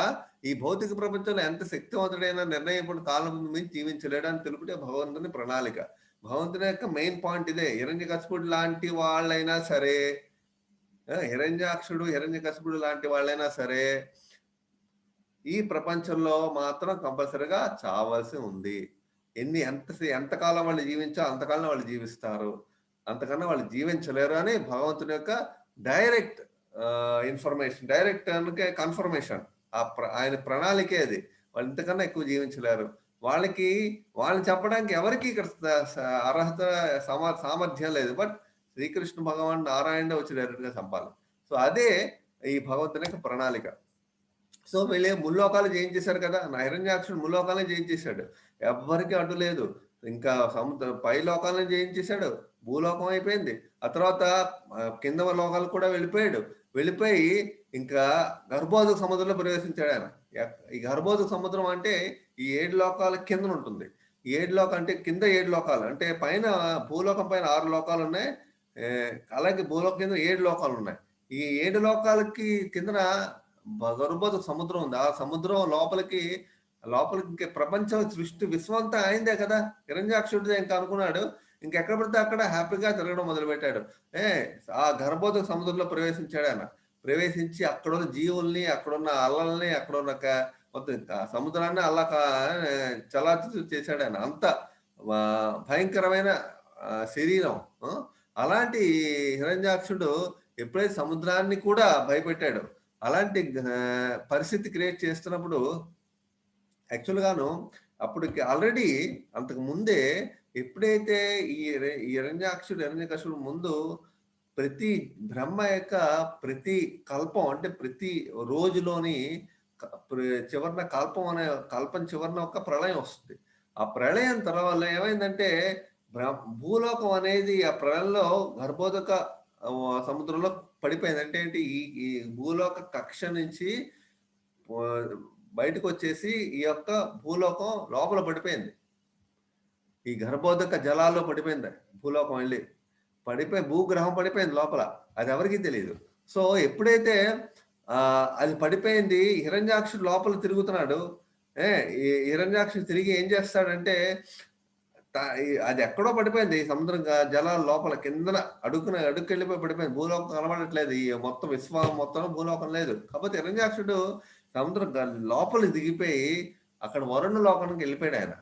ఈ భౌతిక ప్రపంచంలో ఎంత శక్తివంతుడైన నిర్ణయపడి కాలం మించి జీవించలేడు అని తెలుపుటే భగవంతుని ప్రణాళిక. భగవంతుని యొక్క మెయిన్ పాయింట్ ఇదే. హిరణ్యకశిపుడు లాంటి వాళ్ళైనా సరే హిరణ్యాక్షుడు, హిరణ్యకశిపుడు లాంటి వాళ్ళైనా సరే ఈ ప్రపంచంలో మాత్రం కంపల్సరీగా చావాల్సి ఉంది. ఎంతకాలం వాళ్ళు జీవించాలో అంతకాలం వాళ్ళు జీవిస్తారు. అంతకన్నా వాళ్ళు జీవించలేరు అని భగవంతుని యొక్క డైరెక్ట్ ఇన్ఫర్మేషన్. డైరెక్ట్ అనకే కన్ఫర్మేషన్. ఆయన ప్రణాళికే అది. వాళ్ళు ఇంతకన్నా ఎక్కువ జీవించలేరు. వాళ్ళని చెప్పడానికి ఎవరికీ ఇక్కడ అర్హత, సామర్థ్యం లేదు. బట్ శ్రీకృష్ణ భగవాన్ నారాయణుడే వచ్చి డైరెక్ట్‌గా చంపాలి. సో అదే ఈ భగవంతుని యొక్క ప్రణాళిక. సో వీళ్ళే ముల్లోకాలు జయించేశారు కదా! హిరణ్యాక్షుడు ముల్లోకాలను జయించేశాడు. ఎవ్వరికీ అడ్డు లేదు. ఇంకా పై లోకాలను జయించేశాడు. భూలోకం అయిపోయింది. ఆ తర్వాత కింద లోకాలకు కూడా వెళ్ళిపోయాడు. వెళ్ళిపోయి ఇంకా గర్భోదక సముద్రంలో ప్రవేశించాడాయన. ఈ గర్భోదక సముద్రం అంటే ఈ 7 లోకాల కిందనుంటుంది. 7 లోకాలు అంటే కింద 7 లోకాలు. అంటే పైన భూలోకం పైన 6 లోకాలున్నాయి. అలాగే భూలోకం కింద 7 లోకాలున్నాయి. ఈ 7 లోకాలకి కిందన గర్భోదక సముద్రం ఉంది. ఆ సముద్రం లోపలికి ఇంక ప్రపంచం, సృష్టి, విశ్వం అంతా అయిందే కదా! హిరణ్యాక్షుడిదే ఇంకా అనుకున్నాడు. ఇంకెక్కడ పడితే అక్కడ హ్యాపీగా తిరగడం మొదలుపెట్టాడు. ఆ గర్భోదక సముద్రంలో ప్రవేశించాడాయన. ప్రవేశించి అక్కడున్న జీవుల్ని, అక్కడున్న అలల్ని, అక్కడున్న మొత్తం సముద్రాన్ని చలాచలం చేశాడాయన. అంత భయంకరమైన శరీరం. అలాంటి హిరణ్యాక్షుడు ఎప్పుడైతే సముద్రాన్ని కూడా భయపెట్టాడో, అలాంటి పరిస్థితి క్రియేట్ చేస్తున్నప్పుడు యాక్చువల్‌గాను అప్పటికి ఆల్రెడీ అంతకు ముందే ఎప్పుడైతే ఈ హిరణ్యకశిపుడు ముందు ప్రతి బ్రహ్మ యొక్క ప్రతి కల్పం అంటే ప్రతి రోజులోని చివరన కల్పం చివరన ఒక ప్రళయం వస్తుంది. ఆ ప్రళయం తర్వాత ఏమైందంటే భూలోకం అనేది ఆ ప్రళయంలో గర్భోదక సముద్రంలో పడిపోయింది. అంటే ఏంటి, ఈ భూలోక కక్ష నుంచి బయటకు వచ్చేసి ఈ యొక్క భూలోకం లోపల పడిపోయింది. ఈ గర్భోదక జలాల్లో పడిపోయింది భూలోకం వెళ్ళి. భూగ్రహం పడిపోయింది లోపల. అది ఎవరికీ తెలియదు. సో ఎప్పుడైతే అది పడిపోయింది, హిరణ్యాక్షుడు లోపల తిరుగుతున్నాడు. ఈ హిరణ్యాక్షుడు తిరిగి ఏం చేస్తాడంటే అది ఎక్కడో పడిపోయింది సముద్రం జలాల లోపల కిందన అడుక్కెళ్ళిపోయి పడిపోయింది. భూలోకం కనబడట్లేదు. ఈ మొత్తం విశ్వం మొత్తం భూలోకం లేదు. కాకపోతే హిరణ్యాక్షుడు సముద్రం లోపలికి దిగిపోయి అక్కడ వరుణ లోకానికి వెళ్ళిపోయాడు ఆయన.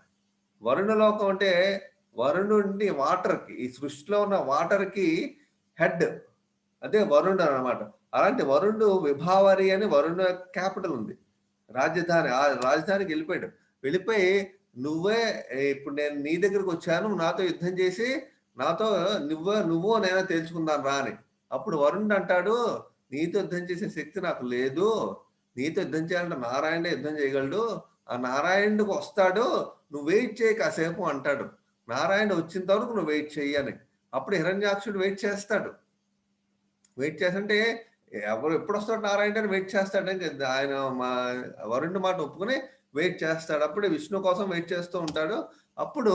వరుణ లోకం అంటే వరుణుడి వాటర్కి, ఈ సృష్టిలో ఉన్న వాటర్కి హెడ్, అదే వరుణుడు అనమాట. అలాంటి వరుణుడు విభావరి అని వరుణ క్యాపిటల్ ఉంది, రాజధాని. ఆ రాజధానికి వెళ్ళిపోయాడు. వెళ్ళిపోయి నువ్వే ఇప్పుడు నేను నీ దగ్గరకు వచ్చాను, నాతో యుద్ధం చేసి నాతో నువ్వు నేనో తేల్చుకుందాను రా అని. అప్పుడు వరుణుడు అంటాడు, నీతో యుద్ధం చేసే శక్తి నాకు లేదు. నీతో యుద్ధం చేయాలంటే నారాయణుడే యుద్ధం చేయగలడు. ఆ నారాయణుడికి వస్తాడు, నువ్వు వెయిట్ చేయి కాసేపు అంటాడు. నారాయణుడు వచ్చిన వరకు నువ్వు వెయిట్ చెయ్యి అని. అప్పుడు హిరణ్యాక్షుడు వెయిట్ చేస్తాడు. వెయిట్ చేస్తుంటే ఎప్పుడు వస్తాడు నారాయణ అని వెయిట్ చేస్తాడు. ఆయన వరుణుడి మాట ఒప్పుకుని వెయిట్ చేస్తాడు. అప్పుడే విష్ణు కోసం వెయిట్ చేస్తూ ఉంటాడు. అప్పుడు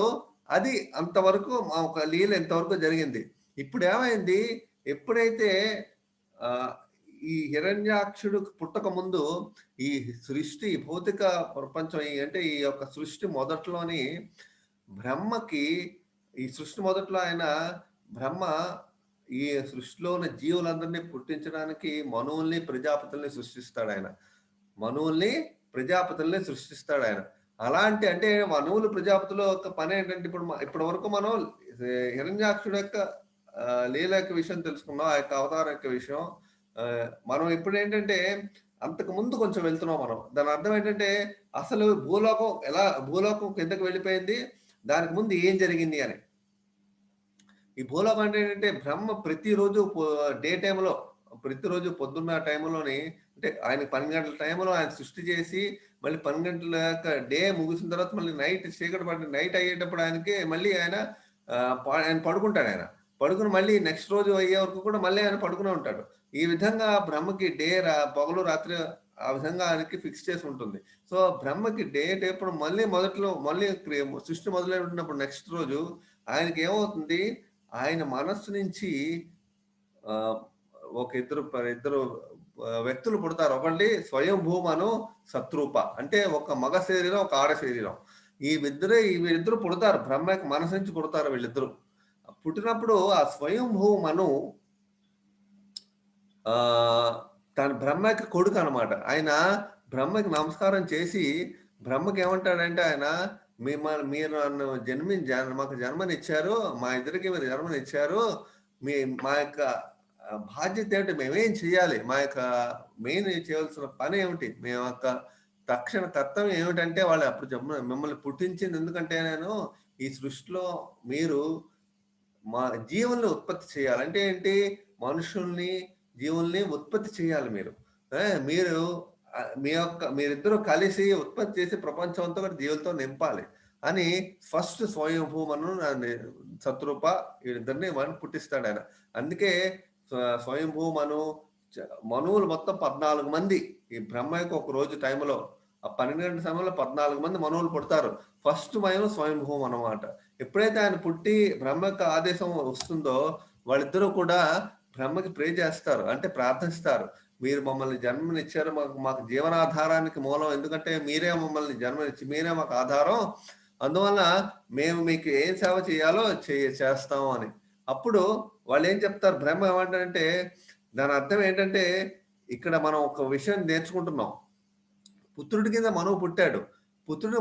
అది అంతవరకు ఒక లీల ఎంతవరకు జరిగింది. ఇప్పుడు ఏమైంది, ఎప్పుడైతే ఈ హిరణ్యాక్షుడు పుట్టక ముందు ఈ సృష్టి, భౌతిక ప్రపంచం అంటే ఈ యొక్క సృష్టి మొదట్లోని బ్రహ్మకి, ఈ సృష్టి మొదట్లో ఆయన బ్రహ్మ ఈ సృష్టిలో ఉన్న జీవులందరినీ పుట్టించడానికి మనువుల్ని, ప్రజాపతుల్ని సృష్టిస్తాడు ఆయన. మనువుల్ని, ప్రజాపతుల్ని సృష్టిస్తాడు ఆయన. అలాంటి అంటే మనువులు, ప్రజాపతుల యొక్క పని ఏంటంటే ఇప్పటి వరకు మనం హిరణ్యాక్షుడు యొక్క లీల యొక్క విషయం తెలుసుకున్నాం, ఆ యొక్క అవతారం యొక్క విషయం. మనం ఇప్పుడు ఏంటంటే అంతకు ముందు కొంచెం వెళ్తున్నాం మనం. దాని అర్థం ఏంటంటే అసలు భూలోకం కిందకు వెళ్ళిపోయింది, దానికి ముందు ఏం జరిగింది అని. ఈ భూలోకం అంటే ఏంటంటే బ్రహ్మ ప్రతిరోజు డే టైంలో, ప్రతిరోజు పొద్దున్న టైంలోని, అంటే ఆయన 12 గంటల టైంలో ఆయన సృష్టి చేసి మళ్ళీ 12 గంటల డే ముగిసిన తర్వాత మళ్ళీ చీకటి పడి నైట్ అయ్యేటప్పుడు ఆయనకి మళ్ళీ ఆయన పడుకుంటాడు. ఆయన పడుకుని మళ్ళీ నెక్స్ట్ రోజు అయ్యే వరకు కూడా మళ్ళీ ఆయన పడుకునే ఉంటాడు. ఈ విధంగా బ్రహ్మకి డే పగలు రాత్రి ఆ విధంగా ఆయనకి ఫిక్స్ చేసి ఉంటుంది. సో బ్రహ్మకి డే ఎప్పుడు మళ్ళీ సృష్టి మొదలైనప్పుడు నెక్స్ట్ రోజు ఆయనకి ఏమవుతుంది, ఆయన మనస్సు నుంచి ఒక ఇద్దరు వ్యక్తులు పుడతారు. ఒకటి స్వయంభూమను, శత్రూప. అంటే ఒక మగ శరీరం, ఒక ఆడ శరీరం. వీళ్ళిద్దరు పుడతారు, బ్రహ్మ మనసు నుంచి పుడతారు వీళ్ళిద్దరు. పుట్టినప్పుడు ఆ స్వయంభూమను ఆహ్, తను బ్రహ్మకి కొడుకు అనమాట. ఆయన బ్రహ్మకి నమస్కారం చేసి బ్రహ్మకి ఏమంటాడంటే ఆయన మీరు నన్ను మాకు జన్మనిచ్చారు. మా ఇద్దరికి మీరు జన్మనిచ్చారు. మీ మా యొక్క బాధ్యత ఏమిటి? మేమేం చేయాలి? మా యొక్క మెయిన్ చేయవలసిన పనేమిటి? మేము యొక్క తక్షణ కర్తవ్యం ఏమిటంటే వాళ్ళు అప్పుడు మిమ్మల్ని పుట్టించింది ఎందుకంటే నేను ఈ సృష్టిలో మీరు మా జీవుల్ని ఉత్పత్తి చేయాలి. అంటే ఏంటి? మనుషుల్ని, జీవుల్ని ఉత్పత్తి చేయాలి మీరు. మీరు మీరిద్దరూ కలిసి ఉత్పత్తి చేసి ప్రపంచం అంతా కూడా జీవులతో నింపాలి అని ఫస్ట్ స్వయంభూమను శత్రుప వీళ్ళిద్దరిని పుట్టిస్తాడాయన. అందుకే స్వయంభూమను మనువులు మొత్తం 14 మంది ఈ బ్రహ్మకి ఒక రోజు టైంలో ఆ 12 గంటల సమయంలో 14 మంది మనువులు పుడతారు. ఫస్ట్ స్వయంభూమం అన్నమాట. ఎప్పుడైతే ఆయన పుట్టి బ్రహ్మకు ఆదేశం వస్తుందో వాళ్ళిద్దరూ కూడా బ్రహ్మకి ప్రే చేస్తారు. అంటే ప్రార్థిస్తారు. మీరు మమ్మల్ని జన్మనిచ్చారు. మాకు జీవనాధారానికి మూలం. ఎందుకంటే మీరే మమ్మల్ని జన్మనిచ్చి మీరే మాకు ఆధారం. అందువల్ల మేము మీకు ఏం సేవ చేయాలో చేస్తాం అని. అప్పుడు వాళ్ళేం చెప్తారు బ్రహ్మ ఏమంటాడంటే దాని అర్థం ఏంటంటే ఇక్కడ మనం ఒక విషయం నేర్చుకుంటున్నాం. పుత్రుడి కింద మనువు పుట్టాడు.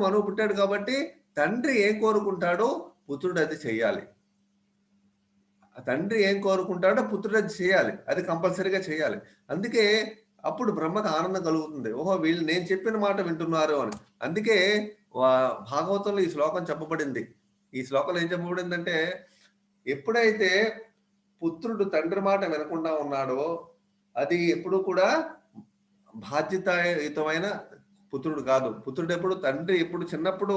మనువు పుట్టాడు కాబట్టి తండ్రి ఏం కోరుకుంటాడో పుత్రుడు అది చెయ్యాలి. తండ్రి ఏం కోరుకుంటాడో పుత్రుడు అది చేయాలి. అది కంపల్సరీగా చేయాలి. అందుకే అప్పుడు బ్రహ్మకు ఆనందం కలుగుతుంది. ఓహో! వీళ్ళు నేను చెప్పిన మాట వింటున్నారు అని. అందుకే భాగవతంలో ఈ శ్లోకం చెప్పబడింది. ఈ శ్లోకంలో ఏం చెప్పబడిందంటే ఎప్పుడైతే పుత్రుడు తండ్రి మాట వినకుండా ఉన్నాడో అది ఎప్పుడు కూడా బాధ్యతాయుతమైన పుత్రుడు కాదు. పుత్రుడు ఎప్పుడు చిన్నప్పుడు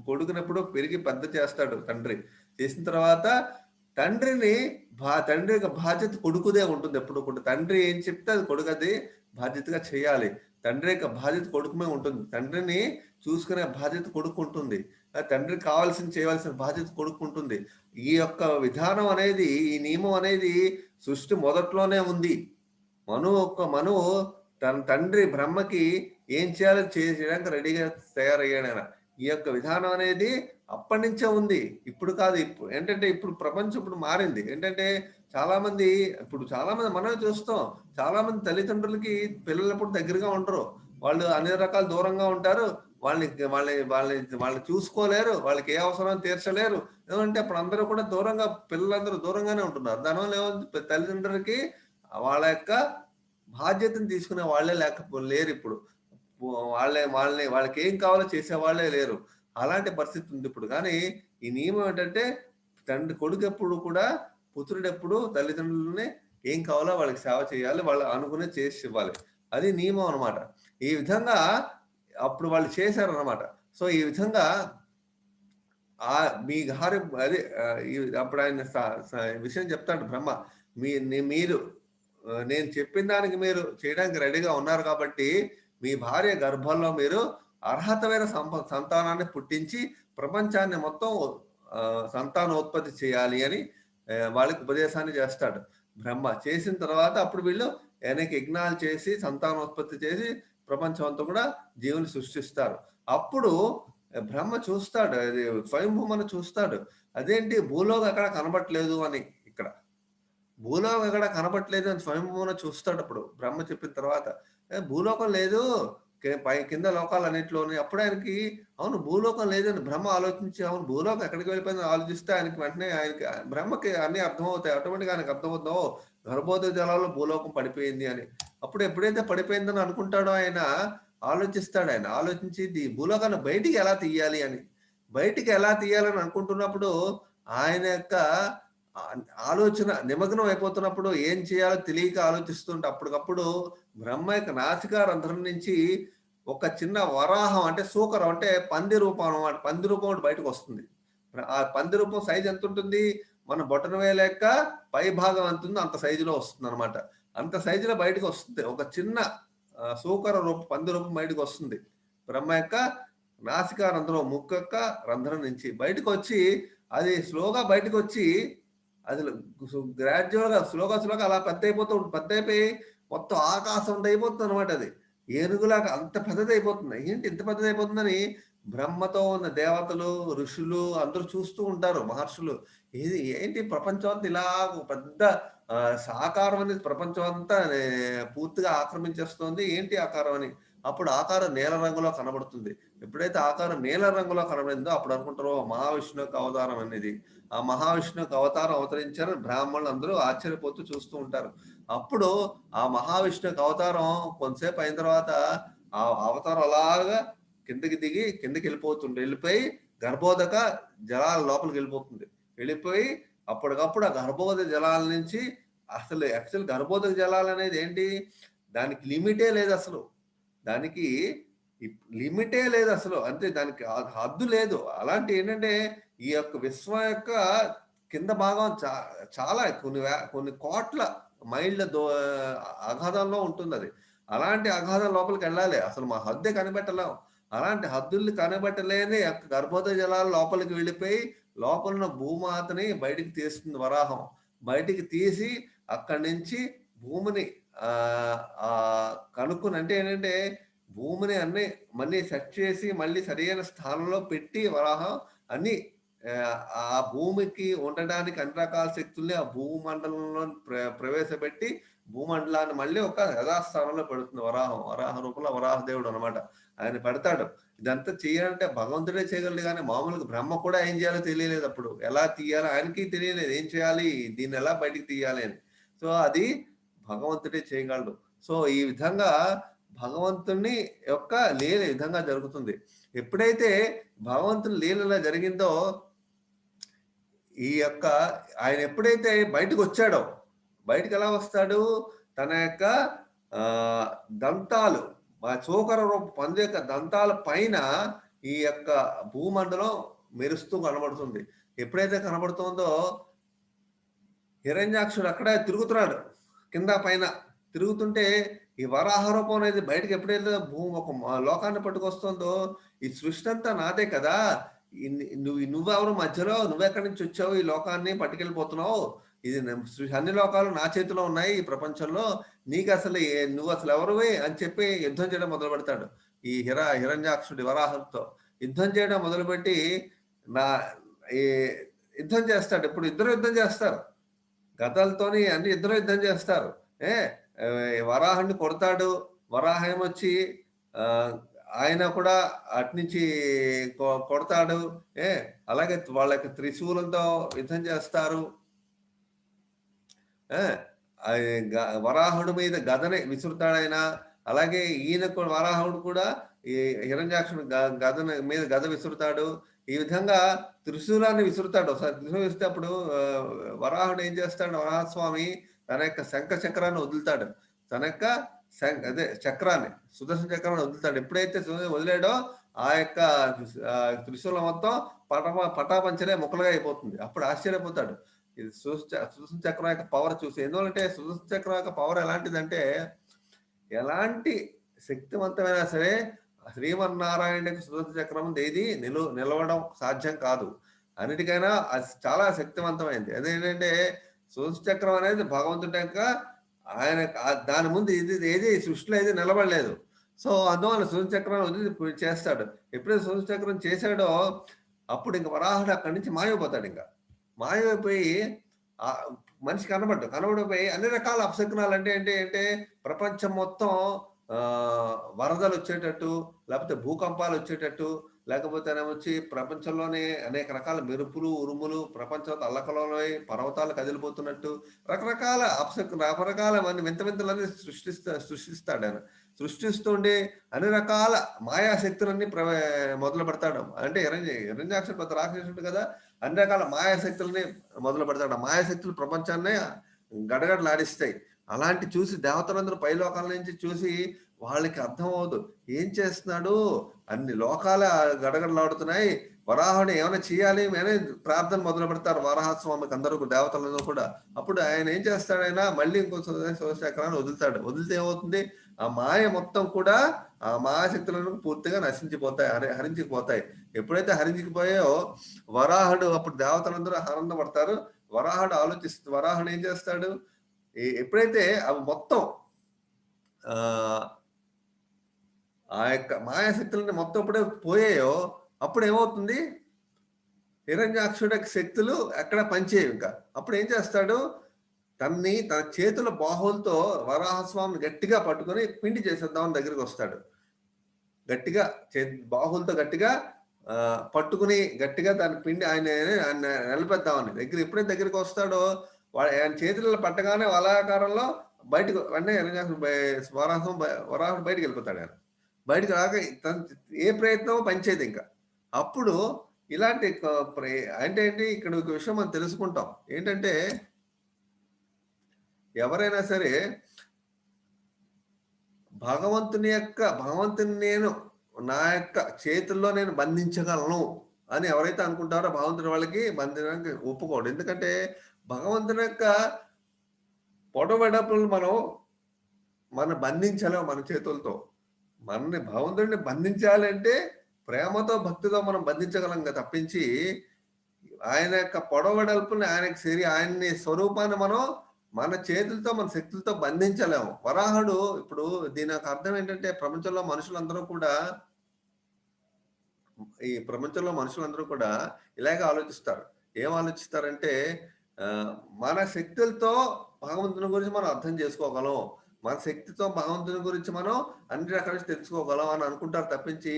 కొడుకునెప్పుడు పెరిగి పెద్ద చేస్తాడు తండ్రి. చేసిన తర్వాత తండ్రిని తండ్రి యొక్క బాధ్యత కొడుకుదే ఉంటుంది ఎప్పుడు కూడా. తండ్రి ఏం చెప్తే అది కొడుకు అది బాధ్యతగా చేయాలి. తండ్రి యొక్క బాధ్యత కొడుకు మీద ఉంటుంది. తండ్రిని చూసుకునే బాధ్యత కొడుకుంటుంది. తండ్రికి చేయవలసిన బాధ్యత కొడుకుంటుంది. ఈ యొక్క విధానం అనేది ఈ నియమం అనేది సృష్టి మొదట్లోనే ఉంది. మనువు తన తండ్రి బ్రహ్మకి ఏం చేయాలో చేయడానికి రెడీగా తయారయ్యాడు ఆయన. ఈ యొక్క విధానం అనేది అప్పటి నుంచే ఉంది. ఇప్పుడు కాదు. ఏంటంటే ఇప్పుడు ప్రపంచం ఇప్పుడు మారింది. ఏంటంటే చాలా మంది మనమే చూస్తాం. చాలా మంది తల్లిదండ్రులకి పిల్లలు ఎప్పుడు దగ్గరగా ఉండరు. వాళ్ళు అన్ని రకాల దూరంగా ఉంటారు. వాళ్ళని చూసుకోలేరు. వాళ్ళకి ఏ అవసరం తీర్చలేరు. ఏమంటే అప్పుడు అందరూ కూడా పిల్లలందరూ దూరంగానే ఉంటున్నారు. దానివల్ల ఏమవుతుంది తల్లిదండ్రులకి వాళ్ళ యొక్క బాధ్యతను తీసుకునే వాళ్ళే లేరు ఇప్పుడు. వాళ్ళకి ఏం కావాలో చేసే వాళ్ళే లేరు. అలాంటి పరిస్థితి ఉంది ఇప్పుడు. కానీ ఈ నియమం ఏంటంటే కొడుకు ఎప్పుడు కూడా పుత్రుడెప్పుడు తల్లిదండ్రులని ఏం కావాలో వాళ్ళకి సేవ చేయాలి. వాళ్ళు అనుకునే చేసి ఇవ్వాలి. అది నియమం అనమాట. ఈ విధంగా అప్పుడు వాళ్ళు చేశారనమాట. సో ఈ విధంగా మీ గారి అదే అప్పుడు ఆయన విషయం చెప్తాడు బ్రహ్మ. మీరు నేను చెప్పిన దానికి మీరు చేయడానికి రెడీగా ఉన్నారు కాబట్టి మీ భార్య గర్భంలో మీరు అర్హతమైన సంతానాన్ని పుట్టించి ప్రపంచాన్ని మొత్తం సంతానోత్పత్తి చేయాలి అని వాళ్ళకి ఉపదేశాన్ని చేస్తాడు బ్రహ్మ. చేసిన తర్వాత అప్పుడు వీళ్ళు అనేక యజ్ఞాలు చేసి సంతానోత్పత్తి చేసి ప్రపంచం అంతా కూడా జీవుని సృష్టిస్తారు. అప్పుడు బ్రహ్మ చూస్తాడు, అది స్వయంభూమని చూస్తాడు. అదేంటి భూలోకం ఎక్కడ కనబట్లేదు అని. ఇక్కడ భూలోకం ఎక్కడ కనబట్లేదు అని స్వయంభూమన చూస్తాడు. అప్పుడు బ్రహ్మ చెప్పిన తర్వాత భూలోకం లేదు కింద లోకాలన్నింటిలోని. అప్పుడు ఆయనకి అవును భూలోకం లేదని బ్రహ్మ ఆలోచించి అవును భూలోకం ఎక్కడికి వెళ్ళిపోయిందని ఆలోచిస్తే ఆయనకి వెంటనే బ్రహ్మకి అన్ని అర్థమవుతాయి. ఆటోమేటిక్గా ఆయనకు అర్థమవుతుందో గర్భోదయ జలాల్లో భూలోకం పడిపోయింది అని. అప్పుడు ఎప్పుడైతే పడిపోయిందని అనుకుంటాడో ఆయన ఆలోచిస్తాడు. ఆయన ఆలోచించి భూలోకాన్ని బయటికి ఎలా తీయాలి అని. బయటికి ఎలా తీయాలని అనుకుంటున్నప్పుడు ఆయన యొక్క ఆలోచన నిమగ్నం అయిపోతున్నప్పుడు ఏం చేయాలో తెలియక ఆలోచిస్తుంటే అప్పటికప్పుడు బ్రహ్మ యొక్క నాసికా రంధ్రం నుంచి ఒక చిన్న వరాహం అంటే సూకరం అంటే పంది రూపం అన్నమాట. పంది రూపం ఒకటి బయటకు వస్తుంది. ఆ పంది రూపం సైజ్ ఎంత ఉంటుంది? మన బొటన వేలు యొక్క పై భాగం ఎంత ఉందో అంత సైజులో వస్తుంది అనమాట. అంత సైజులో బయటకు వస్తుంది. ఒక చిన్న సూకర రూపం పంది రూపం బయటకు వస్తుంది. బ్రహ్మ యొక్క నాసికా రంధ్రం ముక్కు యొక్క రంధ్రం నుంచి బయటకు వచ్చి అది స్లోగా బయటకు వచ్చి అది గ్రాడ్యువల్గా స్లోగా అలా పెద్ద అయిపోయి మొత్తం ఆకాశం అయిపోతుంది అనమాట. అది ఏనుగులాగా అంత పెద్దది అయిపోతుంది. ఏంటి ఇంత పెద్దది అయిపోతుందని బ్రహ్మతో ఉన్న దేవతలు, ఋషులు అందరూ చూస్తూ ఉంటారు. మహర్షులు ఇది ఏంటి ప్రపంచం అంతా ఇలా పెద్ద సాకారం అనేది ప్రపంచం అంతా పూర్తిగా ఆక్రమించేస్తోంది. ఏంటి ఆకారం అని. అప్పుడు ఆకారం నీల రంగులో కనబడుతుంది. ఎప్పుడైతే ఆకారం నీల రంగులో కనబడిందో అప్పుడు అనుకుంటారు మహావిష్ణువు యొక్క అవతారం అనేది. ఆ మహావిష్ణువు యొక్క అవతారం అవతరించారు. బ్రాహ్మణులు అందరూ ఆశ్చర్యపోతూ చూస్తూ ఉంటారు. అప్పుడు ఆ మహావిష్ణువు యొక్క అవతారం కొంతసేపు అయిన తర్వాత ఆ అవతారం అలాగా కిందకి దిగి కిందకి వెళ్ళిపోయి గర్భోదక జలాల లోపలికి వెళ్ళిపోతుంది. వెళ్ళిపోయి అప్పటికప్పుడు ఆ గర్భోదక జలాల నుంచి అసలు యాక్చువల్ గర్భోదక జలాలు అనేది ఏంటి? దానికి లిమిటే లేదు అసలు. దానికి లిమిటే లేదు అసలు. అంతే దానికి హద్దు లేదు. అలాంటి ఏంటంటే ఈ యొక్క విశ్వం యొక్క కింద భాగం చాలా కొన్ని కోట్ల మైళ్ళ అగాధంలో ఉంటుందది. అలాంటి అగాధం లోపలికి వెళ్ళాలి. అసలు మా హద్దే కనిపెట్టలేం. అలాంటి హద్దుల్ని కనిపెట్టలేని గర్భోదయ జలాలు లోపలికి వెళ్ళిపోయి లోపలున్న భూమాతని బయటికి తీస్తుంది వరాహం. బయటికి తీసి అక్కడి నుంచి భూమిని కనుక్కొని అంటే ఏంటంటే భూమిని అన్ని మళ్ళీ సెట్ చేసి మళ్ళీ సరైన స్థానంలో పెట్టి వరాహం అన్ని ఆ భూమికి ఉండడానికి అన్ని రకాల శక్తుల్ని ఆ భూమండలంలో ప్రవేశపెట్టి భూమండలాన్ని మళ్ళీ ఒక యథాస్థానంలో పెడుతుంది వరాహం. వరాహ రూపంలో వరాహ దేవుడు అనమాట. ఆయన పెడతాడు. ఇదంతా చేయాలంటే భగవంతుడే చేయగలడు కానీ మామూలుగా బ్రహ్మ కూడా ఏం చేయాలో తెలియలేదు అప్పుడు. ఎలా తీయాలో ఆయనకి తెలియలేదు. ఏం చేయాలి? దీన్ని ఎలా బయటికి తీయాలి అని. సో అది భగవంతుడే చేయగలడు. సో ఈ విధంగా భగవంతుని యొక్క లీల ఈ విధంగా జరుగుతుంది. ఎప్పుడైతే భగవంతుని లీల జరిగిందో ఈ యొక్క ఆయన ఎప్పుడైతే బయటకు వచ్చాడో బయటకు ఎలా వస్తాడు? తన యొక్క దంతాలు చోకర రూప పంది యొక్క దంతాల పైన ఈ యొక్క భూమండలం మెరుస్తూ కనబడుతుంది. ఎప్పుడైతే కనబడుతుందో హిరణ్యాక్షుడు అక్కడే తిరుగుతున్నాడు. కింద పైన తిరుగుతుంటే ఈ వరాహ రూపం అనేది బయటకు ఎప్పుడైతే ఒక లోకాన్ని పట్టుకొస్తుందో ఈ సృష్టి అంతా నాదే కదా, నువ్వెవరు మధ్యలో, నువ్వెక్కడి నుంచి వచ్చావు, ఈ లోకాన్ని పట్టుకెళ్ళిపోతున్నావు, ఇది అన్ని లోకాలు నా చేతిలో ఉన్నాయి ఈ ప్రపంచంలో, నీకు అసలు నువ్వు అసలు ఎవరువే అని చెప్పి యుద్ధం చేయడం మొదలు పెడతాడు. ఈ హిరణ్యాక్షుడి వరాహంతో యుద్ధం చేయడం మొదలుపెట్టి ఈ యుద్ధం చేస్తాడు. ఇప్పుడు ఇద్దరు యుద్ధం చేస్తారు గదలతోని, అన్ని ఇద్దరు యుద్ధం చేస్తారు. వరాహాన్ని కొడతాడు. వరాహం వచ్చి ఆయన కూడా అట్నుంచి కొడతాడు. అలాగే వాళ్ళకి త్రిశూలంతో యుద్ధం చేస్తారు. వరాహుడి మీద గదని విసురుతాడు ఆయన. అలాగే ఈయన వరాహుడు కూడా ఈ హిరణ్యాక్షుడు మీద గద విసురుతాడు. ఈ విధంగా త్రిశూలాన్ని విసురుతాడు. ఒకసారి త్రిశూలం విసిరితే అప్పుడు వరాహుడు ఏం చేస్తాడు? వరాహస్వామి తన యొక్క శంఖ చక్రాన్ని వదులుతాడు. తన యొక్క అదే చక్రాన్ని, సుదర్శన చక్రాన్ని వదులుతాడు. ఎప్పుడైతే వదిలాడో ఆ యొక్క త్రిశూలం మొత్తం పటాపంచలే ముక్కలుగా అయిపోతుంది. అప్పుడు ఆశ్చర్యపోతాడు. ఇది సుదర్శన చక్రం యొక్క పవర్ చూసి. ఎందుకంటే సుదర్శన చక్రం యొక్క పవర్ ఎలాంటిదంటే ఎలాంటి శక్తివంతమైనా సరే శ్రీమన్నారాయణకి సుదర్శన చక్రం ఏది నిలవడం సాధ్యం కాదు. అన్నిటికైనా అది చాలా శక్తివంతమైంది. అదేంటంటే సుదర్శన చక్రం అనేది భగవంతుడి యొక్క ఆయన దాని ముందు ఏది సృష్టిలో ఏది నిలబడలేదు. సో అందువల్ల సుదర్శన చక్రం వదిలి చేస్తాడు. ఎప్పుడైతే సుదర్శన చక్రం చేశాడో అప్పుడు ఇంక వరాహుడు అక్కడి నుంచి మాయమైపోతాడు. ఇంకా మాయమైపోయి మనిషి కనబడిపోయి అన్ని రకాల అపశకునాలు అంటే ప్రపంచం మొత్తం వరదలు వచ్చేటట్టు, లేకపోతే భూకంపాలు వచ్చేటట్టు, లేకపోతే వచ్చి ప్రపంచంలోనే అనేక రకాల మెరుపులు, ఉరుములు, ప్రపంచంతో అల్లకలోనే పర్వతాలు కదిలిపోతున్నట్టు రకరకాల రకరకాల వింత వింతలన్నీ సృష్టిస్తాడు ఆయన. సృష్టిస్తుండే అన్ని రకాల మాయాశక్తులన్నీ మొదలు పెడతాడు. అంటే హిరణ్యాక్షుడు పెద్ద రాక్షసుడు కదా, అన్ని రకాల మాయాశక్తులని మొదలు పెడతాడు. ఆ మాయాశక్తులు ప్రపంచాన్ని గడగడలాడిస్తాయి. అలాంటి చూసి దేవతలందరూ పైలోకాల నుంచి చూసి వాళ్ళకి అర్థం అవ్వదు. ఏం చేస్తున్నాడు? అన్ని లోకాల గడగడలాడుతున్నాయి, వరాహుడు ఏమైనా చేయాలి అని ప్రార్థన మొదలు పెడతారు వరాహస్వామికి అందరూ దేవతలందరూ కూడా. అప్పుడు ఆయన ఏం చేస్తాడైనా మళ్ళీ ఇంకో చక్రాన్ని వదులుతాడు. వదిలితే ఏమవుతుంది? ఆ మాయ మొత్తం కూడా ఆ మాయాశక్తులను పూర్తిగా నశించిపోతాయి, హరించిపోతాయి. ఎప్పుడైతే హరించిపోయాయో వరాహుడు అప్పుడు దేవతలందరూ ఆనందపడతారు. వరాహుడు ఏం చేస్తాడు? ఎప్పుడైతే అవి మొత్తం ఆ యొక్క మాయాశక్తులని మొత్తం ఎప్పుడే పోయాయో అప్పుడు ఏమవుతుంది, హిరణ్యాక్షుడి యొక్క శక్తులు ఎక్కడ పనిచేయవు ఇంకా. అప్పుడు ఏం చేస్తాడు, తన చేతుల బాహువులతో వరాహస్వామిని గట్టిగా పట్టుకొని పిండి చేసేద్దామని దగ్గరికి వస్తాడు. గట్టిగా బాహువులతో గట్టిగా పట్టుకుని గట్టిగా దాని పిండి ఆయన నిలబెద్దామని ఎప్పుడైతే దగ్గరికి వస్తాడో ఆయన చేతులలో పట్టగానే వలాకారంలో బయటకు వెంటనే వరాహుడు బయటకు వెళ్ళిపోతాడు. ఆయన బయటకు రాక ఏ ప్రయత్నం పనిచేయదు ఇంకా. అప్పుడు ఇలాంటి అంటే ఏంటి, ఇక్కడ ఒక విషయం మనం తెలుసుకుంటాం ఏంటంటే, ఎవరైనా సరే భగవంతుని నేను నా యొక్క చేతుల్లో నేను బంధించగలను అని ఎవరైతే అనుకుంటారో భగవంతుని వాళ్ళకి బంధించడానికి ఒప్పుకోడు. ఎందుకంటే భగవంతుని యొక్క పొడవెడపులు మనం బంధించలేము మన చేతులతో. భగవంతుడిని బంధించాలంటే ప్రేమతో భక్తితో మనం బంధించగలం తప్పించి ఆయన యొక్క పొడవెడల్పుని ఆయన్ని స్వరూపాన్ని మనం మన చేతులతో మన శక్తులతో బంధించలేము. వరాహుడు ఇప్పుడు దీని యొక్క అర్థం ఏంటంటే, ప్రపంచంలో మనుషులందరూ కూడా ఇలాగే ఆలోచిస్తారు. ఏం ఆలోచిస్తారంటే, మన శక్తులతో భగవంతుని గురించి మనం అర్థం చేసుకోగలం, మన శక్తితో భగవంతుని గురించి మనం అన్ని రకాల తెలుసుకోగలం అని అనుకుంటారు తప్పించి,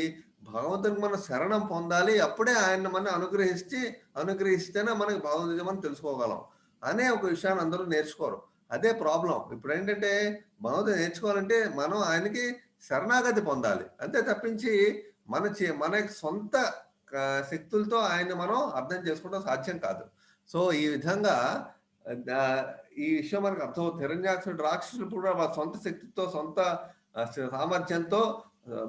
భగవంతునికి మనం శరణం పొందాలి, అప్పుడే ఆయన మనం అనుగ్రహిస్తేనే మనకి భగవంతుని మనం తెలుసుకోగలం అనే ఒక విషయాన్ని అందరూ నేర్చుకోరు. అదే ప్రాబ్లం. ఇప్పుడు ఏంటంటే, భగవంతుని నేర్చుకోవాలంటే మనం ఆయనకి శరణాగతి పొందాలి, అంతే తప్పించి మన సొంత శక్తులతో ఆయన మనం అర్థం చేసుకోవడం సాధ్యం కాదు. సో ఈ విధంగా ఈ విషయం మనకు అర్థమవుతుంది. హిరణ్యాక్షుడు రాక్షసులు కూడా వాళ్ళ సొంత శక్తితో సొంత సామర్థ్యంతో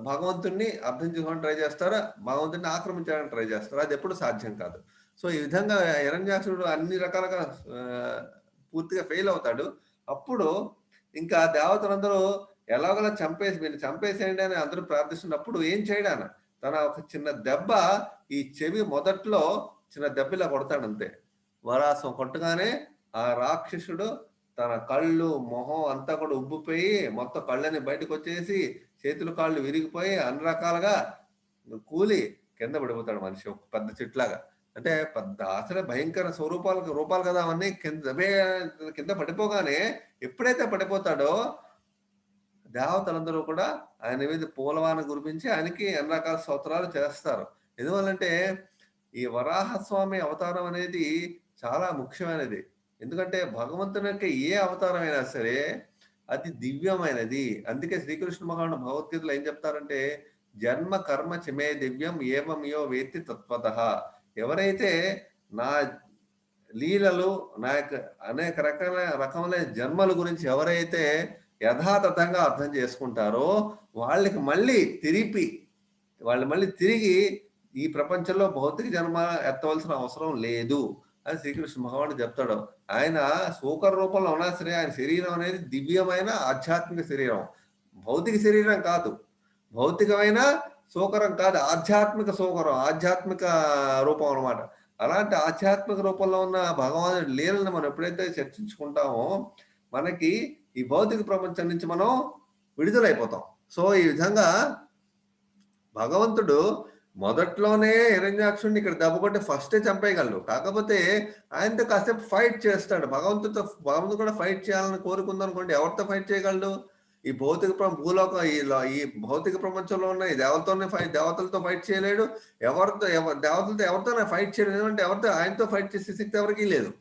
భగవంతుణ్ణి అర్థం చేసుకోవడానికి ట్రై చేస్తారా, భగవంతుడిని ఆక్రమించడానికి ట్రై చేస్తారు. అది ఎప్పుడు సాధ్యం కాదు. సో ఈ విధంగా హిరణ్యాక్షుడు అన్ని రకాలుగా పూర్తిగా ఫెయిల్ అవుతాడు. అప్పుడు ఇంకా దేవతలందరూ ఎలాగోలా చంపేసేయండి అని అందరూ ప్రార్థిస్తున్నప్పుడు ఏం చేయడాన తన ఒక చిన్న దెబ్బ ఈ చెవి మొదట్లో చిన్న దెబ్బలా కొడతాడు అంతే. వరాసం కొట్టగానే ఆ రాక్షసుడు తన కళ్ళు మొహం అంతా కూడా ఉబ్బిపోయి మొత్తం కళ్ళని బయటకు వచ్చేసి చేతులు కాళ్ళు విరిగిపోయి అన్ని రకాలుగా కూలి కింద పడిపోతాడు మనిషి, ఒక పెద్ద చెట్లాగా. అంటే పెద్ద అసలే భయంకర రూపాలు కదా అవన్నీ. కింద పడిపోగానే ఎప్పుడైతే పడిపోతాడో దేవతలందరూ కూడా ఆయన మీద పూలవాన కురిపించి ఆయనకి ఎన్ని రకాల స్తోత్రాలు చేస్తారు. ఎందువల్లంటే ఈ వరాహస్వామి అవతారం అనేది చాలా ముఖ్యమైనది. ఎందుకంటే భగవంతుని యొక్క ఏ అవతారం అయినా సరే అది దివ్యమైనది. అందుకే శ్రీకృష్ణ భగవానుడు భగవద్గీతలో ఏం చెప్తారంటే, జన్మ కర్మ చమే దివ్యం ఏవమియో వేత్తి తత్వతః. ఎవరైతే నా లీలలు, నా యొక్క అనేక రకములైన జన్మల గురించి ఎవరైతే యథాతథంగా అర్థం చేసుకుంటారో వాళ్ళు మళ్ళీ తిరిగి ఈ ప్రపంచంలో భౌతిక జన్మ ఎత్తవలసిన అవసరం లేదు అని శ్రీకృష్ణ భగవానుడు చెప్తాడు. ఆయన సూకర రూపంలో ఉన్నా సరే ఆయన శరీరం అనేది దివ్యమైన ఆధ్యాత్మిక శరీరం, భౌతిక శరీరం కాదు. భౌతికమైన సూకరం కాదు, ఆధ్యాత్మిక రూపం అనమాట. అలాంటి ఆధ్యాత్మిక రూపంలో ఉన్న భగవానుడి లీలను మనం ఎప్పుడైతే చర్చించుకుంటామో మనకి ఈ భౌతిక ప్రపంచం నుంచి మనం విడుదలైపోతాం. సో ఈ విధంగా భగవంతుడు మొదట్లోనే హిరణ్యాక్షుడిని ఇక్కడ దెబ్బ కొట్టి ఫస్టే చంపేయగలడు. కాకపోతే ఆయనతో కాసేపు ఫైట్ చేస్తాడు. భగవంతుడు కూడా ఫైట్ చేయాలని కోరుకుందనుకోండి, ఎవరితో ఫైట్ చేయగలడు? ఈ ఈ భౌతిక ప్రపంచంలో ఉన్న ఈ దేవతలతో ఫైట్ చేయలేడు. దేవతలతో ఎవరితోనే ఫైట్ చేయలేదు. ఎందుకంటే ఆయనతో ఫైట్ చేసే శక్తి ఎవరికీ లేదు.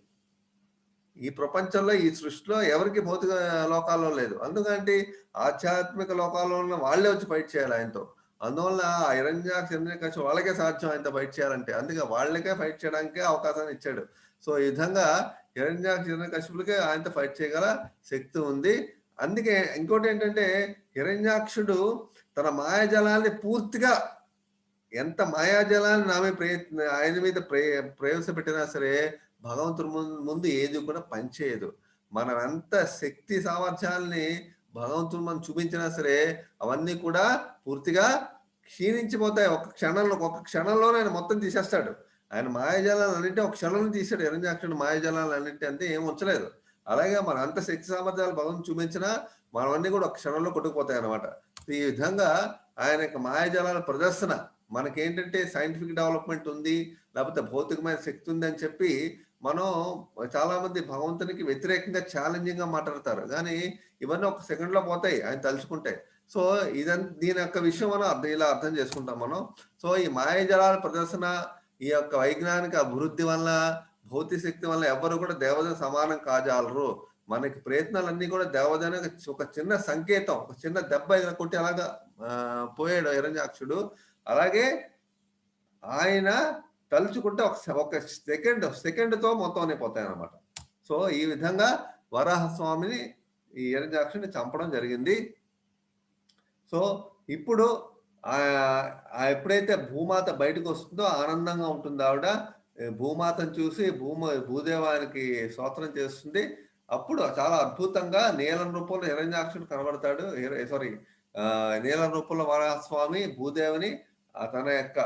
ఈ ప్రపంచంలో ఈ సృష్టిలో ఎవరికి భౌతిక లోకాల్లో లేదు. అందుకంటే ఆధ్యాత్మిక లోకాల్లో ఉన్న వాళ్ళే వచ్చి ఫైట్ చేయాలి ఆయనతో. అందువల్ల ఆ హిరణ్యాక్ష వాళ్ళకే సాధ్యం ఆయనతో ఫైట్ చేయాలంటే. అందుకే వాళ్ళకే ఫైట్ చేయడానికే అవకాశాన్ని ఇచ్చాడు. సో ఈ విధంగా హిరణ్యాక్షులకే ఆయనతో ఫైట్ చేయగల శక్తి ఉంది. అందుకే ఇంకోటి ఏంటంటే, హిరణ్యాక్షుడు తన మాయాజలాన్ని పూర్తిగా ఎంత మాయాజలాన్ని ఆయన మీద ప్రవేశపెట్టినా సరే భగవంతుడి ముందు ఏది కూడా పనిచేయదు. మనం ఎంత శక్తి సామర్థ్యాల్ని భగవంతుడు మనం చూపించినా సరే అవన్నీ కూడా పూర్తిగా క్షీణించిపోతాయి. ఒక్క క్షణంలోనే ఆయన మొత్తం తీసేస్తాడు. ఆయన మాయాజలాలు అన్నింటి ఒక క్షణంలో తీసాడు. హిరణ్యాక్షుడు మాయాజలాలు అన్నింటి అంతే ఏం ఉంచలేదు. అలాగే మన అంత శక్తి సామర్థ్యాలు భగవంతుడు చూపించినా మనవన్నీ కూడా ఒక క్షణంలో కొట్టుకుపోతాయి అన్నమాట. ఈ విధంగా ఆయన యొక్క మాయాజాలాల ప్రదర్శన మనకేంటంటే సైంటిఫిక్ డెవలప్మెంట్ ఉంది, లేకపోతే భౌతికమైన శక్తి ఉంది అని చెప్పి మనం చాలా మంది భగవంతునికి వ్యతిరేకంగా ఛాలెంజింగ్ గా మాట్లాడతారు. కానీ ఇవన్నీ ఒక సెకండ్ లో పోతాయి ఆయన తలుచుకుంటే. సో దీని యొక్క విషయం మనం ఇలా అర్థం చేసుకుంటాం మనం. సో ఈ మాయాజాలాల ప్రదర్శన, ఈ యొక్క వైజ్ఞానిక అభివృద్ధి వల్ల, భౌతిక శక్తి వల్ల ఎవరు కూడా దేవతకు సమానం కాజాలరు. మనకి ప్రయత్నాలన్నీ కూడా దేవతని ఒక చిన్న సంకేతం, ఒక చిన్న దెబ్బ ఇలా కొట్టి అలాగా పోయాడు హిరణ్యాక్షుడు. అలాగే ఆయన తలుచుకుంటే ఒక సెకండ్తో మొత్తం అయిపోతాయి అన్నమాట. సో ఈ విధంగా వరాహస్వామిని ఈ హిరణ్యాక్షుని చంపడం జరిగింది. సో ఇప్పుడు ఎప్పుడైతే భూమాత బయటకు వస్తుందో ఆనందంగా ఉంటుంది ఆవిడ. భూమాతను చూసి భూదేవానికి స్తోత్రం చేస్తుంది. అప్పుడు చాలా అద్భుతంగా నీలం రూపంలో హిరణ్యాక్షుడు కనబడతాడు. సారీ, నీలం రూపంలో వరాహస్వామి భూదేవిని తన యొక్క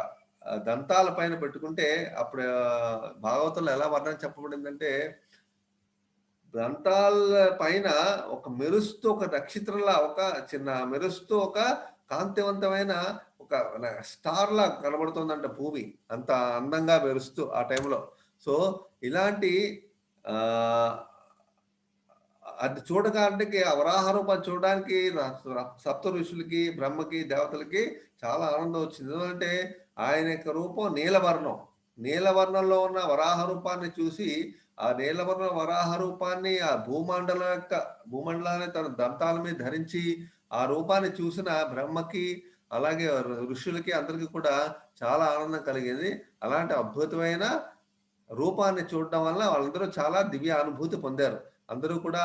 దంతాల పైన పెట్టుకుంటే, అప్పుడు భాగవతంలో ఎలా వర్ణన చెప్పబడిందంటే, దంతాల పైన ఒక మెరుస్తూ ఒక నక్షత్రంలా, ఒక చిన్న మెరుస్తూ ఒక కాంతివంతమైన ఒక స్టార్ లా కనబడుతుందంట భూమి, అంత అందంగా మెరుస్తూ ఆ టైంలో. సో ఇలాంటి అది చూడడానికి, ఆ వరాహ రూపాన్ని చూడడానికి సప్త ఋషులకి, బ్రహ్మకి, దేవతలకి చాలా ఆనందం వచ్చింది. ఎందుకంటే ఆయన యొక్క రూపం నీలవర్ణం. నీలవర్ణంలో ఉన్న వరాహ రూపాన్ని చూసి, ఆ నీలవర్ణ వరాహ రూపాన్ని ఆ భూమండలాన్ని తన దంతాల మీద ధరించి ఆ రూపాన్ని చూసిన బ్రహ్మకి, అలాగే ఋషులకి, అందరికీ కూడా చాలా ఆనందం కలిగింది. అలాంటి అద్భుతమైన రూపాన్ని చూడటం వల్ల వాళ్ళందరూ చాలా దివ్య అనుభూతి పొందారు. అందరూ కూడా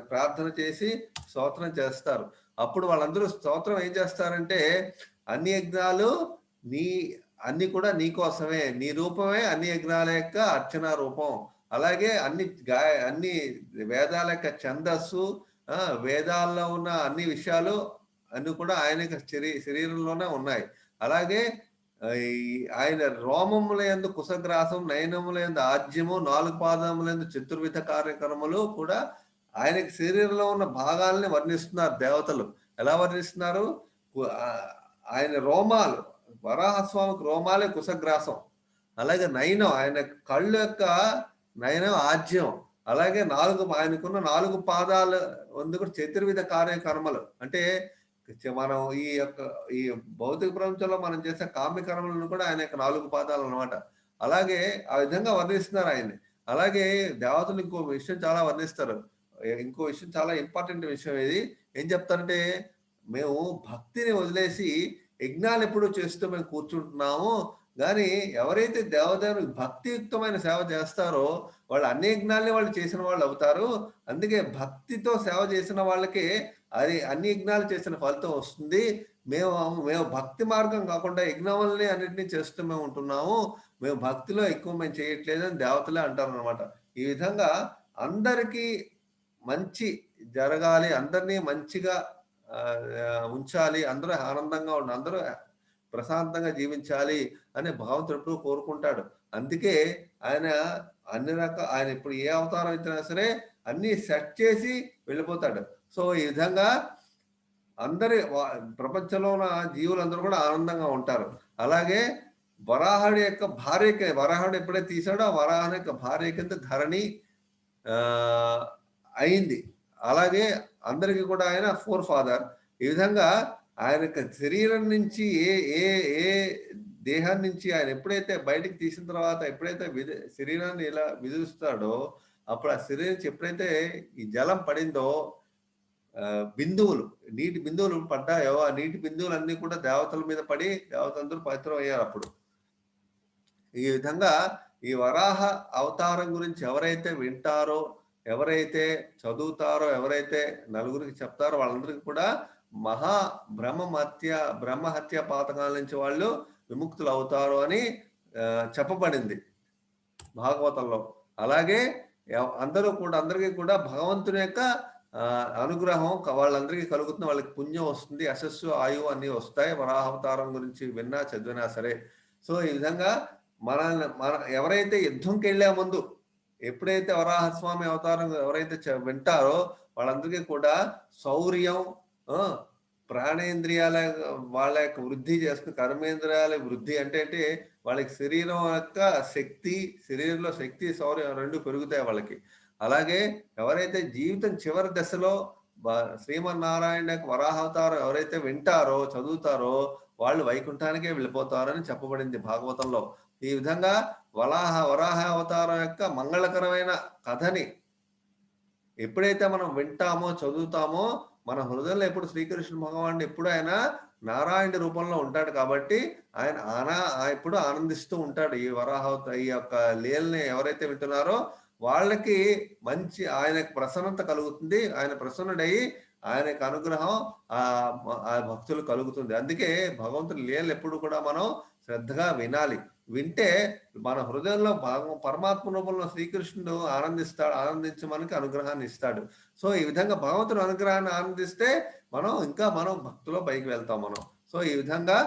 ప్రార్థన చేసి స్తోత్రం చేస్తారు. అప్పుడు వాళ్ళందరూ స్తోత్రం ఏం చేస్తారంటే, అన్ని యజ్ఞాలు అన్ని కూడా నీ కోసమే, నీ రూపమే అన్ని యజ్ఞాల యొక్క అర్చన రూపం. అలాగే అన్ని వేదాల యొక్క ఛందస్సు, వేదాల్లో ఉన్న అన్ని విషయాలు అన్ని కూడా ఆయన శరీరంలోనే ఉన్నాయి. అలాగే ఆయన రోమములందు కుశగ్రాసం, నయనములందు ఆజ్యము, 4 పాదములందు చతుర్విధ కార్యక్రమములు కూడా ఆయనకి శరీరంలో ఉన్న భాగాలని వర్ణిస్తున్నారు దేవతలు. ఎలా వర్ణిస్తున్నారు? ఆయన రోమాలు, వరాహస్వామికి రోమాలే కుశగ్రాసం. అలాగే నయనం, ఆయన కళ్ళు యొక్క నయనం ఆజ్యం. అలాగే ఆయనకున్న 4 పాదాలు కూడా చతుర్విధ కార్యకర్మలు. అంటే మనం ఈ భౌతిక ప్రపంచంలో మనం చేసే కామ్యకర్మలను కూడా ఆయన యొక్క 4 పాదాలు అనమాట. అలాగే ఆ విధంగా వర్ణిస్తున్నారు ఆయన్ని. అలాగే దేవతలు ఇంకో విషయం చాలా వర్ణిస్తారు. ఇంకో విషయం చాలా ఇంపార్టెంట్ విషయం ఇది. ఏం చెప్తారంటే, మేము భక్తిని వదిలేసి యజ్ఞాలు ఎప్పుడు చేస్తూ మేము కూర్చుంటున్నాము, కానీ ఎవరైతే దేవదేవునికి భక్తియుక్తమైన సేవ చేస్తారో వాళ్ళు అన్ని యజ్ఞాలని వాళ్ళు చేసిన వాళ్ళు అవుతారు. అందుకే భక్తితో సేవ చేసిన వాళ్ళకి అది అన్ని యజ్ఞాలు చేసిన ఫలితం వస్తుంది. మేము భక్తి మార్గం కాకుండా యజ్ఞాలని అన్నింటినీ చేస్తూ మేము ఉంటున్నాము, మేము భక్తిలో ఎక్కువ మేము చేయట్లేదు అని దేవతలే అంటారు అనమాట. ఈ విధంగా అందరికీ మంచి జరగాలి, అందరినీ మంచిగా ఉంచాలి, అందరూ ఆనందంగా ఉండాలి, అందరూ ప్రశాంతంగా జీవించాలి అని భగవంతుడు ఎప్పుడూ కోరుకుంటాడు. అందుకే ఆయన ఆయన ఇప్పుడు ఏ అవతారం ఇచ్చినా సరే అన్ని సెట్ చేసి వెళ్ళిపోతాడు. సో ఈ విధంగా ప్రపంచంలో ఉన్న జీవులందరూ కూడా ఆనందంగా ఉంటారు. అలాగే వరాహుడి యొక్క భార్య, వరాహుడు ఎప్పుడైతే తీసాడో ఆ వరాహుడి యొక్క భార్య కింద ధరణి అయింది. అలాగే అందరికీ కూడా ఆయన ఫోర్ ఫాదర్. ఈ విధంగా ఆయన యొక్క శరీరం నుంచి ఏ దేహాన్ని నుంచి ఆయన ఎప్పుడైతే బయటికి తీసిన తర్వాత, ఎప్పుడైతే శరీరాన్ని ఇలా విధిస్తాడో, అప్పుడు ఆ శరీరం నుంచి ఎప్పుడైతే ఈ జలం పడిందో, బిందువులు, నీటి బిందువులు పడ్డాయో, ఆ నీటి బిందువులు అన్ని కూడా దేవతల మీద పడి దేవతలందరూ పవిత్రం అయ్యారు అప్పుడు. ఈ విధంగా ఈ వరాహ అవతారం గురించి ఎవరైతే వింటారో, ఎవరైతే చదువుతారో, ఎవరైతే నలుగురికి చెప్తారో వాళ్ళందరికీ కూడా బ్రహ్మహత్య పాతకాల నుంచి వాళ్ళు విముక్తులు అవుతారు అని చెప్పబడింది భాగవతంలో. అలాగే అందరికీ కూడా భగవంతుని యొక్క అనుగ్రహం వాళ్ళందరికీ కలుగుతుంది, వాళ్ళకి పుణ్యం వస్తుంది, యశస్సు, ఆయువు అన్ని వస్తాయి వరాహావతారం గురించి విన్నా చదివినా సరే. సో ఈ విధంగా ఎవరైతే యుద్ధంకి వెళ్లే ముందు, ఎప్పుడైతే వరాహస్వామి అవతారం ఎవరైతే వింటారో వాళ్ళందరికీ కూడా శౌర్యం, ప్రాణేంద్రియాల వాళ్ళ యొక్క వృద్ధి చేసుకుని, కర్మేంద్రియాల వృద్ధి అంటే వాళ్ళకి శరీరం యొక్క శక్తి, శరీరంలో శక్తి శౌర్యం రెండు పెరుగుతాయి వాళ్ళకి. అలాగే ఎవరైతే జీవితం చివరి దశలో శ్రీమన్నారాయణ యొక్క వరాహావతారం ఎవరైతే వింటారో, చదువుతారో వాళ్ళు వైకుంఠానికే వెళ్ళిపోతారని చెప్పబడింది భాగవతంలో. ఈ విధంగా వరాహ అవతారం యొక్క మంగళకరమైన కథని ఎప్పుడైతే మనం వింటామో, చదువుతామో, మన హృదయంలో ఎప్పుడు శ్రీకృష్ణ భగవానుడు ఎప్పుడు ఆయన నారాయణ రూపంలో ఉంటాడు కాబట్టి ఆయన ఎప్పుడు ఆనందిస్తూ ఉంటాడు. ఈ యొక్క లీలని ఎవరైతే వింటున్నారో వాళ్ళకి మంచి ఆయనకు ప్రసన్నత కలుగుతుంది. ఆయన ప్రసన్నుడయి ఆయన యొక్క అనుగ్రహం ఆ భక్తులు కలుగుతుంది. అందుకే భగవంతుని లీలలు ఎప్పుడు కూడా మనం శ్రద్ధగా వినాలి. వింటే మన హృదయంలో పరమాత్మ రూపంలో శ్రీకృష్ణుడు ఆనందించి మనకి అనుగ్రహాన్ని ఇస్తాడు. సో ఈ విధంగా భగవంతుని అనుగ్రహాన్ని ఆనందిస్తే మనం భక్తిలో పైకి వెళ్తాం మనం. సో ఈ విధంగా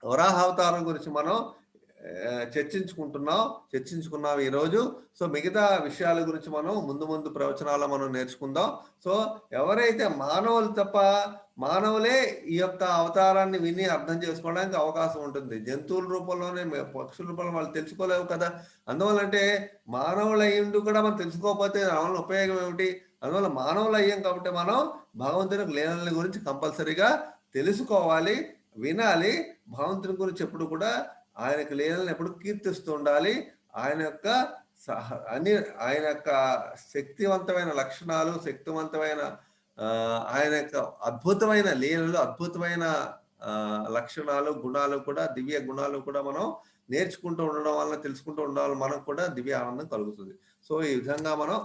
వరాహావతారం గురించి మనం చర్చించుకున్నాం ఈరోజు. సో మిగతా విషయాల గురించి మనం ముందు ప్రవచనాల్లో మనం నేర్చుకుందాం. సో ఎవరైతే మానవులే ఈ యొక్క అవతారాన్ని విని అర్థం చేసుకోవడానికి అవకాశం ఉంటుంది. జంతువుల రూపంలోనే, పక్షుల రూపంలో వాళ్ళు తెలుసుకోలేవు కదా. అందువల్లంటే మానవులు అయ్యిండు కూడా మనం తెలుసుకోకపోతే దానివల్ల ఉపయోగం ఏమిటి? అందువల్ల మానవులు అయ్యాం కాబట్టి మనం భగవంతుని లీలల గురించి కంపల్సరీగా తెలుసుకోవాలి, వినాలి. భగవంతుని గురించి ఎప్పుడు కూడా ఆయనకు లీలలను ఎప్పుడు కీర్తిస్తూ ఉండాలి. ఆయన యొక్క శక్తివంతమైన లక్షణాలు, శక్తివంతమైన ఆయన యొక్క అద్భుతమైన లీలలు, అద్భుతమైన లక్షణాలు, గుణాలు కూడా, దివ్య గుణాలు కూడా మనం నేర్చుకుంటూ ఉండడం వల్ల, తెలుసుకుంటూ ఉండడం వల్ల మనకు కూడా దివ్య ఆనందం కలుగుతుంది. సో ఈ విధంగా మనం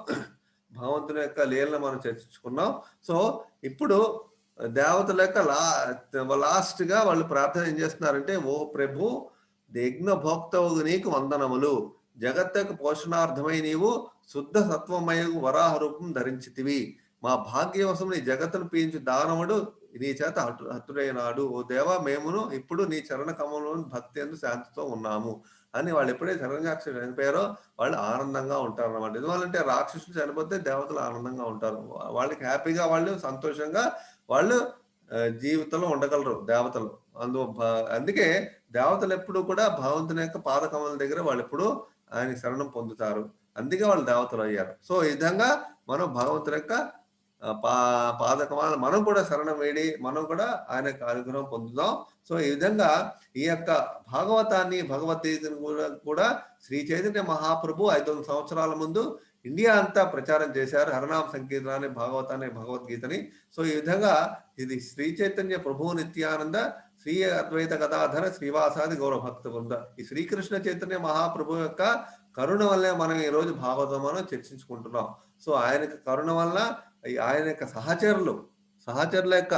భగవంతుని యొక్క లీలను మనం చర్చించుకున్నాం. సో ఇప్పుడు దేవతల యొక్క లాస్ట్ గా వాళ్ళు ప్రార్థన ఏం చేస్తున్నారంటే, ఓ ప్రభు, యజ్ఞ భోక్తవు నీకు వందనములు. జగత్తకు పోషణార్థమై నీవు శుద్ధ సత్వమయ వరాహ రూపం ధరించితివి. మా భాగ్యవశం నీ జగత్తును పీయించు దానవుడు నీ చేత హతుడైనాడు. ఓ దేవా, మేమును ఇప్పుడు నీ చరణ కమలంలోని భక్తి అందు శాంతితో ఉన్నాము అని వాళ్ళు ఎప్పుడైతే శరణాక్షి చనిపోయారో వాళ్ళు ఆనందంగా ఉంటారు అన్నమాట. ఎందువల్లంటే రాక్షసులు చనిపోతే దేవతలు ఆనందంగా ఉంటారు. వాళ్ళకి హ్యాపీగా, వాళ్ళు సంతోషంగా వాళ్ళు జీవితంలో ఉండగలరు దేవతలు. అందుకే దేవతలు ఎప్పుడు కూడా భగవంతుని యొక్క పాదకమల దగ్గర వాళ్ళు ఎప్పుడు ఆయన శరణం పొందుతారు. అందుకే వాళ్ళు దేవతలు అయ్యారు. సో ఈ విధంగా మనం భగవంతుని యొక్క పాదకమాలను మనం కూడా శరణం వేడి మనం కూడా ఆయన యొక్క అనుగ్రహం పొందుదాం. సో ఈ విధంగా ఈ యొక్క భాగవతాన్ని, భగవద్గీతను కూడా శ్రీ చైతన్య మహాప్రభు 500 సంవత్సరాల ముందు ఇండియా అంతా ప్రచారం చేశారు. హరనామ సంకీర్తనాన్ని, భాగవతాన్ని, భగవద్గీతని. సో ఈ విధంగా ఇది శ్రీ చైతన్య ప్రభు నిత్యానంద శ్రీ అద్వైత గదాధర శ్రీవాసాది గౌరవ భక్త బృంద, ఈ శ్రీకృష్ణ చైతన్య మహాప్రభు యొక్క కరుణ వల్లే మనం ఈ రోజు భాగవతం మనం చర్చించుకుంటున్నాం. సో ఆయన కరుణ వల్ల, ఆయన యొక్క సహచరుల యొక్క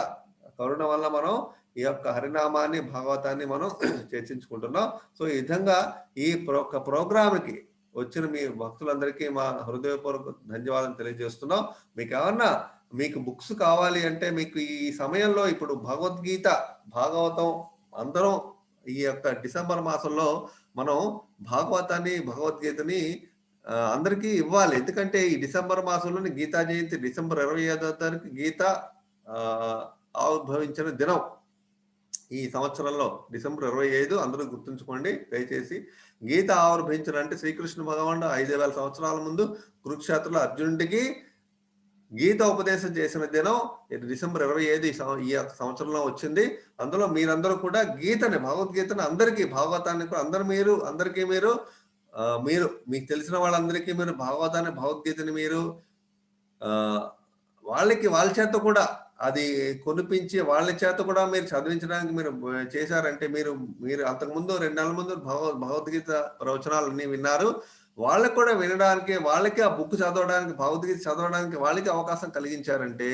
కరుణ వల్ల మనం ఈ యొక్క హరినామాన్ని, భాగవతాన్ని మనం చర్చించుకుంటున్నాం. సో ఈ విధంగా ఈ ప్రోగ్రామ్కి వచ్చిన మీ భక్తులందరికీ మా హృదయపూర్వక ధన్యవాదాలు తెలియజేస్తున్నాం. మీకు బుక్స్ కావాలి అంటే మీకు ఈ సమయంలో ఇప్పుడు భగవద్గీత, భాగవతం అందరం ఈ యొక్క డిసెంబర్ మాసంలో మనం భాగవతాన్ని, భగవద్గీతని అందరికీ ఇవ్వాలి. ఎందుకంటే ఈ డిసెంబర్ మాసంలోని గీతా జయంతి, డిసెంబర్ 25వ తారీఖు గీత ఆవిర్భవించిన దినం. ఈ సంవత్సరంలో డిసెంబర్ 25 అందరూ గుర్తుంచుకోండి దయచేసి. గీత ఆవిర్భవించిన అంటే శ్రీకృష్ణ భగవానుడు 5000 సంవత్సరాల ముందు కురుక్షేత్రంలో అర్జునుడికి గీత ఉపదేశం చేసిన దినం డిసెంబర్ 25 ఈ సంవత్సరంలో వచ్చింది. అందులో మీరందరూ కూడా గీతని, భగవద్గీతని అందరికీ, భాగవతాన్ని కూడా అందరికీ మీరు మీకు తెలిసిన వాళ్ళందరికీ మీరు భాగవతాన్ని, భగవద్గీతని మీరు వాళ్ళ చేత కూడా అది కొనిపించి వాళ్ళ చేత కూడా మీరు చదివించడానికి మీరు చేశారంటే, మీరు అంతకుముందు 2 నెలల ముందు భగవద్గీత ప్రవచనాలన్నీ విన్నారు. వాళ్ళకి కూడా వినడానికి, వాళ్ళకి ఆ బుక్ చదవడానికి, భగవద్గీత చదవడానికి వాళ్ళకి అవకాశం కలిగించారంటే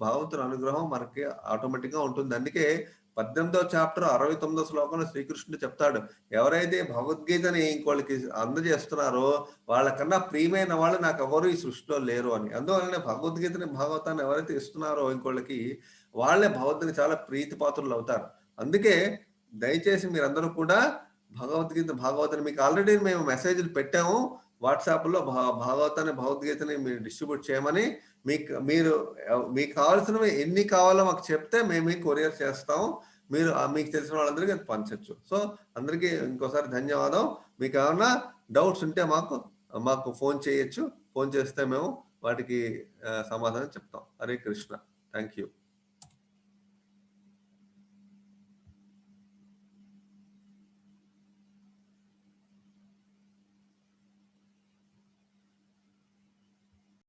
భగవంతుని అనుగ్రహం మనకి ఆటోమేటిక్ గా ఉంటుంది. అందుకే 18వ చాప్టర్ 69వ శ్లోకంలో శ్రీకృష్ణుడు చెప్తాడు, ఎవరైతే భగవద్గీతని ఇంకోళ్ళకి అందజేస్తున్నారో వాళ్ళకన్నా ప్రియమైన వాళ్ళు నాకు ఎవరు ఈ సృష్టిలో లేరు అని. అందువలన భగవద్గీతని, భాగవతాన్ని ఎవరైతే ఇస్తున్నారో ఇంకోళ్ళకి, వాళ్ళే భగవద్గీత చాలా ప్రీతిపాత్రులు అవుతారు. అందుకే దయచేసి మీరందరూ కూడా భగవద్గీత, భాగవతాన్ని మీకు ఆల్రెడీ మేము మెసేజ్లు పెట్టాము. వాట్సాప్లో భాగవతాన్ని భగవద్గీతని మీరు డిస్ట్రిబ్యూట్ చేయమని మీరు మీకు కావాల్సినవి ఎన్ని కావాలో మాకు చెప్తే మేము మీకు కొరియర్ చేస్తాము. మీరు మీకు తెలిసిన వాళ్ళందరికీ అది పంచచ్చు. సో అందరికీ ఇంకోసారి ధన్యవాదం. మీకు ఏమన్నా డౌట్స్ ఉంటే మాకు ఫోన్ చేయొచ్చు. ఫోన్ చేస్తే మేము వాటికి సమాధానం చెప్తాం. హరే కృష్ణ. Thank you.